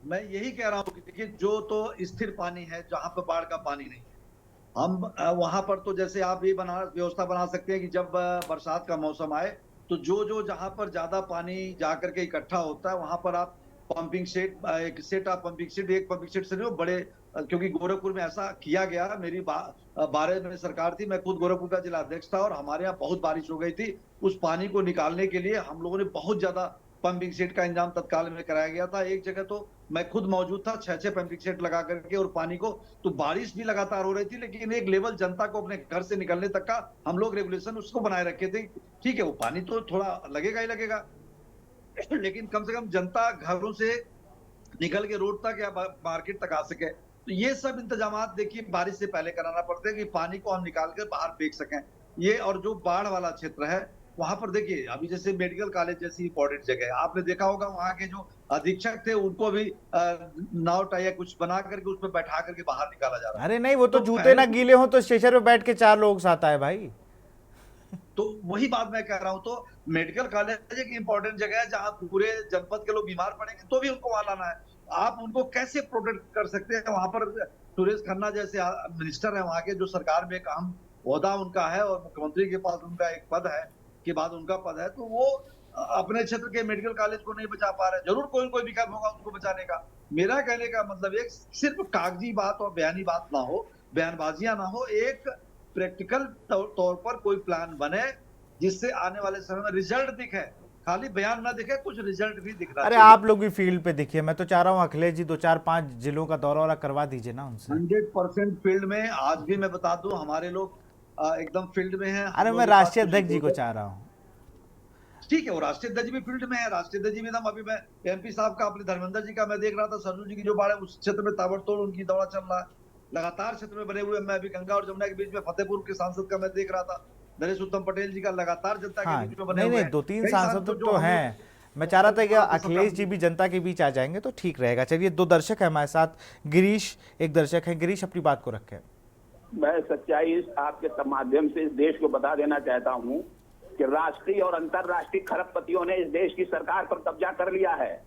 मैं यही कह रहा हूँ कि देखिए, जो तो स्थिर पानी है, जहां पर बाढ़ का पानी नहीं है, हम वहां पर तो जैसे आप ये व्यवस्था बना सकते हैं कि जब बरसात का मौसम आए तो जो जहां पर ज्यादा पानी जाकर के इकट्ठा होता है, वहां पर आप पंपिंग सेट, एक सेट ऑफ पंपिंग सेट, एक पंपिंग सेट से नहीं, वो बड़े, क्योंकि गोरखपुर में ऐसा किया गया। मेरी 12 में सरकार थी, मैं खुद गोरखपुर का जिला अध्यक्ष था, और हमारे यहाँ बहुत बारिश हो गई थी। उस पानी को निकालने के लिए हम लोगों ने बहुत ज्यादा पंपिंग सेट का इंतजाम तत्काल में कराया गया था। एक जगह तो मैं खुद मौजूद था, 6 पंपिंग सेट लगा करके, और पानी को, तो बारिश भी लगातार हो रही थी, लेकिन एक लेवल जनता को अपने घर से निकलने तक का हम लोग रेगुलेशन उसको बनाए रखे थे। ठीक है, वो पानी तो थोड़ा लगेगा ही लगेगा, लेकिन कम से कम जनता घरों से निकल के रोड तक या मार्केट तक आ सके। तो ये सब इंतजाम देखिए बारिश से पहले कराना पड़ते हैं कि पानी को हम निकाल कर बाहर फेंक सकें। ये, और जो बाढ़ वाला क्षेत्र है वहां पर देखिए, अभी जैसे मेडिकल कॉलेज जैसी इंपॉर्टेंट जगह है, आपने देखा होगा वहां के जो अधीक्षक थे उनको भी नाव टाइया कुछ बना करके उस पर बैठा करके बाहर निकाला जा रहा है। अरे नहीं, वो तो जूते ना गीले हो तो स्टेशन पे बैठ के 4 लोग साथ आए भाई। तो वही बात मैं कह रहा हूं, तो मेडिकल कॉलेज एक इंपॉर्टेंट जगह है जहां पूरे जनपद के लोग बीमार पड़ेंगे तो भी उनको वहां लाना है। आप उनको कैसे प्रोटेक्ट कर सकते हैं? वहां पर सुरेश खन्ना जैसे मिनिस्टर है वहां के, जो सरकार में एक अहम ओहदा उनका है, और मुख्यमंत्री के पास उनका एक पद है, के बाद उनका पद है, तो वो अपने क्षेत्र के मेडिकल कॉलेज को नहीं बचा पा रहे। जरूर कोई कोई विकल्प होगा उसको बचाने का। मेरा कहने का मतलब एक सिर्फ कागजी बात और बयानी बात ना हो, बयानबाजियां ना हो, एक प्रैक्टिकल तौर पर कोई प्लान बने जिससे आने वाले समय में रिजल्ट दिखे, खाली बयान ना दिखे, कुछ रिजल्ट भी दिख रहा है। अरे आप लोग भी फील्ड पे दिखिए, मैं तो चाह रहा हूँ अखिलेश जी 2-4-5 जिलों का दौरा वाला करवा दीजिए ना उनसे। 100% फील्ड में आज भी मैं बता दूं, हमारे लोग एकदम फील्ड में हैं। अरे मैं राष्ट्रीय अध्यक्ष जी को चाह रहा हूँ। ठीक है, वो राष्ट्रीय अध्यक्ष भी फील्ड में है, राष्ट्रीय अध्यक्ष भी एकदम। अभी मैं एमपी साहब का, अपने धर्मेंद्र जी का मैं देख रहा था, सरजू जी की जो बाढ़ है उस क्षेत्र में ताबड़तोड़ उनकी दौरा चल रहा है, लगातार क्षेत्र में बने हुए। मैं अभी गंगा और जमुना के बीच में फतेहपुर के सांसद का मैं देख रहा था, नरेश उत्तम पटेल जी का लगातार जनता के बीच में बने हुए। नहीं 2-3 सांसद तो हैं। मैं चाह रहा था कि अखिलेश जी भी जनता के बीच आ जाएंगे तो ठीक रहेगा। चलिए 2 दर्शक है हमारे साथ, गिरीश एक दर्शक है। गिरीश अपनी बात को रखें। मैं सच्चाई आपके माध्यम से इस देश को बता देना चाहता हूं कि राष्ट्रीय और अंतर्राष्ट्रीय खरबपतियों ने इस देश की सरकार पर कब्जा कर लिया है।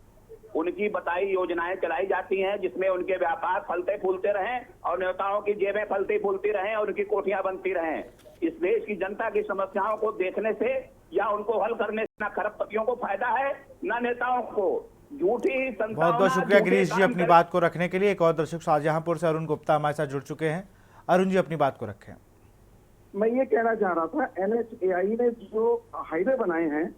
उनकी बताई योजनाएं चलाई जाती हैं जिसमें उनके व्यापार फलते फूलते रहें और नेताओं की जेबें फलती फूलती रहें और उनकी कोठियां बनती रहें। इस देश की जनता की समस्याओं को देखने से या उनको हल करने से ना खरबपतियों को फायदा है ना नेताओं को। झूठी बहुत बहुत शुक्रिया गिरीश जी अपनी बात को रखने के लिए। एक और दर्शक शाहजहांपुर से अरुण गुप्ता हमारे साथ जुड़ चुके हैं। अरुण जी अपनी बात को रखें। मैं ये कहना चाह रहा था, NHAI ने जो हाईवे बनाए हैं,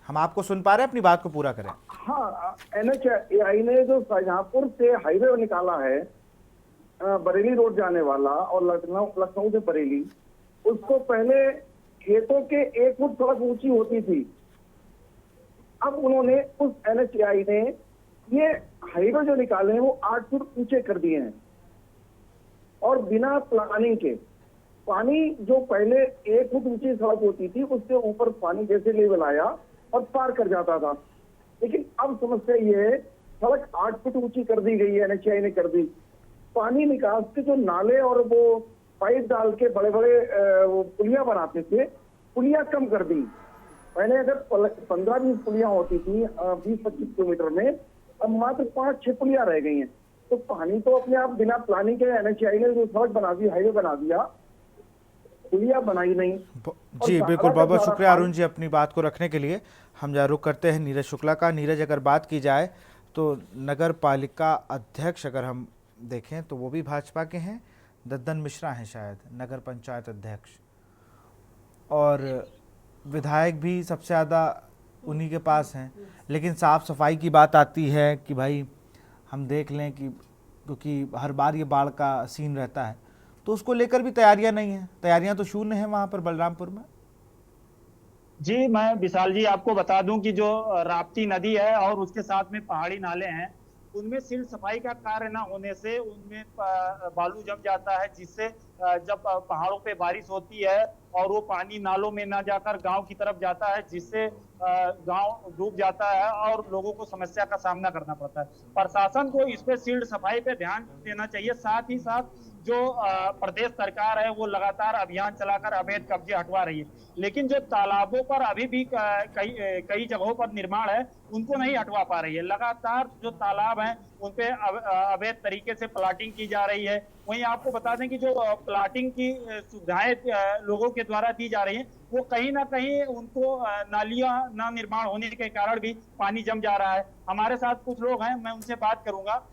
हम आपको सुन पा रहे हैं, अपनी बात को पूरा करें। हाँ, NHAI ने जो शाहजहांपुर से हाईवे निकाला है, बरेली रोड जाने वाला और लखनऊ से बरेली, उसको पहले खेतों के 1 फुट सड़क ऊंची होती थी। अब उन्होंने उस NHAI ने ये हाईवे जो निकाले हैं वो 8 फुट ऊंचे कर दिए हैं और बिना प्लानिंग के। पानी जो पहले 1 फुट ऊंची सड़क होती थी उससे ऊपर पानी जैसे लेवल आया और पार कर जाता था, लेकिन अब समस्या ये है सड़क 8 फुट ऊंची कर दी गई है, NHAI ने कर दी। पानी निकास के जो नाले और वो पाइप डाल के बड़े बड़े वो पुलिया बनाते थे, पुलिया कम कर दी। पहले अगर 15-20 पुलियां होती थी 20-25 किलोमीटर में, अब मात्र 5-6 पुलियां रह गई हैं। तो पानी तो अपने आप बिना प्लानिंग के NHAI ने जो सड़क बना दी, हाईवे बना दिया, पुलिया बनाई नहीं। जी बिल्कुल, बहुत बहुत शुक्रिया अरुण जी अपनी बात को रखने के लिए। हम रुख करते हैं नीरज शुक्ला का। नीरज, अगर बात की जाए तो नगर पालिका अध्यक्ष अगर हम देखें तो वो भी भाजपा के हैं, दद्दन मिश्रा हैं शायद नगर पंचायत अध्यक्ष, और विधायक भी सबसे ज़्यादा उन्हीं के पास हैं। लेकिन साफ़ सफाई की बात आती है कि भाई हम देख लें कि क्योंकि हर बार ये बाढ़ का सीन रहता है, तो उसको लेकर भी तैयारियां नहीं है, तैयारियां तो शून्य है वहां पर बलरामपुर में। जी, मैं विशाल जी आपको बता दूं कि जो राप्ती नदी है और उसके साथ में पहाड़ी नाले हैं, उनमें सिर्फ सफाई का कार्य न होने से उनमें बालू जम जाता है, जिससे जब पहाड़ों पे बारिश होती है और वो पानी नालों में ना जाकर गांव की तरफ जाता है, जिससे गांव डूब जाता है और लोगों को समस्या का सामना करना पड़ता है। प्रशासन को इस पे शील्ड सफाई पे ध्यान देना चाहिए। साथ ही साथ जो प्रदेश सरकार है वो लगातार अभियान चलाकर अवैध कब्जे हटवा रही है, लेकिन जो तालाबों पर अभी भी कई जगहों पर निर्माण है उनको नहीं हटवा पा रही है। लगातार जो तालाब हैं उन पे अवैध तरीके से प्लाटिंग की जा रही है। वहीं आपको बता दें कि जो प्लाटिंग की सुविधाएं लोगों के द्वारा दी जा रही हैं, वो कहीं ना कहीं उनको नालियां ना निर्माण होने के कारण भी पानी जम जा रहा है। हमारे साथ कुछ लोग हैं, मैं उनसे बात करूंगा।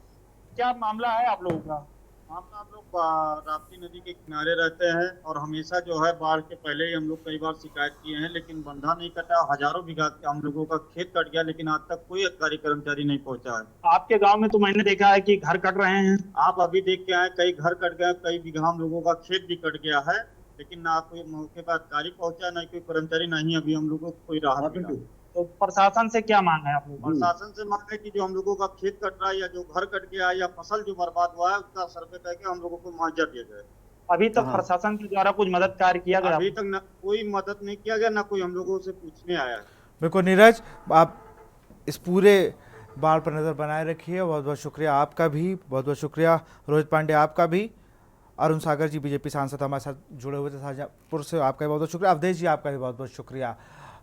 क्या मामला है आप लोगों का? हम लोग राप्ती नदी के किनारे रहते हैं और हमेशा जो है बाढ़ के पहले ही हम लोग कई बार शिकायत किए हैं, लेकिन बंधा नहीं कटा। हजारों बीघा हम लोगों का खेत कट गया, लेकिन आज तक कोई अधिकारी कर्मचारी नहीं पहुंचा है। आपके गांव में तो मैंने देखा है कि घर कट रहे हैं। आप अभी देख के आए, कई घर कट गए, कई बीघा हम लोगों का खेत भी कट गया है, लेकिन ना कोई मौके पर अधिकारी पहुंचा, ना कोई कर्मचारी, ना ही अभी हम लोगों को कोई राहत मिला। तो प्रशासन से क्या मांग है आप लोग? प्रशासन से मांग है कि जो हम लोगों का खेत कट रहा है या जो घर कट गया है या फसल जो बर्बाद हुआ है उसका सर्वे करके हम लोगों को मुआवजा दिया जाए। अभी तक प्रशासन के द्वारा कुछ मदद कार्य किया गया? अभी तक न कोई मदद नहीं किया गया, ना कोई हम लोगों से पूछने आया है। बिल्कुल नीरज, आप इस पूरे बाढ़ पर नज़र बनाए रखिए। बहुत बहुत शुक्रिया आपका भी, बहुत बहुत शुक्रिया रोहित पांडे आपका भी। अरुण सागर जी बीजेपी सांसद हमारे साथ जुड़े हुए थे शाहजहाँपुर से, आपका भी बहुत बहुत शुक्रिया। अवधेश जी आपका भी बहुत बहुत शुक्रिया।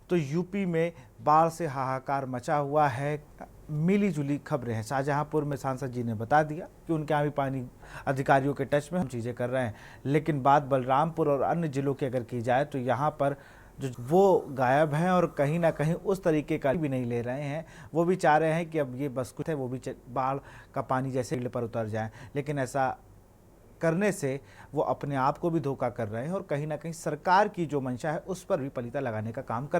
तो यूपी में बाढ़ से हाहाकार मचा हुआ है, मिली जुली खबरें हैं। शाहजहाँपुर में सांसद जी ने बता दिया कि उनके यहाँ भी पानी अधिकारियों के टच में हम चीज़ें कर रहे हैं, लेकिन बात बलरामपुर और अन्य जिलों की अगर की जाए तो यहाँ पर जो वो गायब हैं और कहीं ना कहीं उस तरीके का भी नहीं ले रहे हैं। वो भी चाह रहे हैं कि अब ये बस कुछ है, वो भी बाढ़ का पानी जैसे फील्ड पर उतर जाए, लेकिन ऐसा करने से वो अपने आप को भी धोखा कर रहे हैं और कहीं ना कहीं सरकार की जो मंशा है उस पर भी पलीता लगाने का काम कर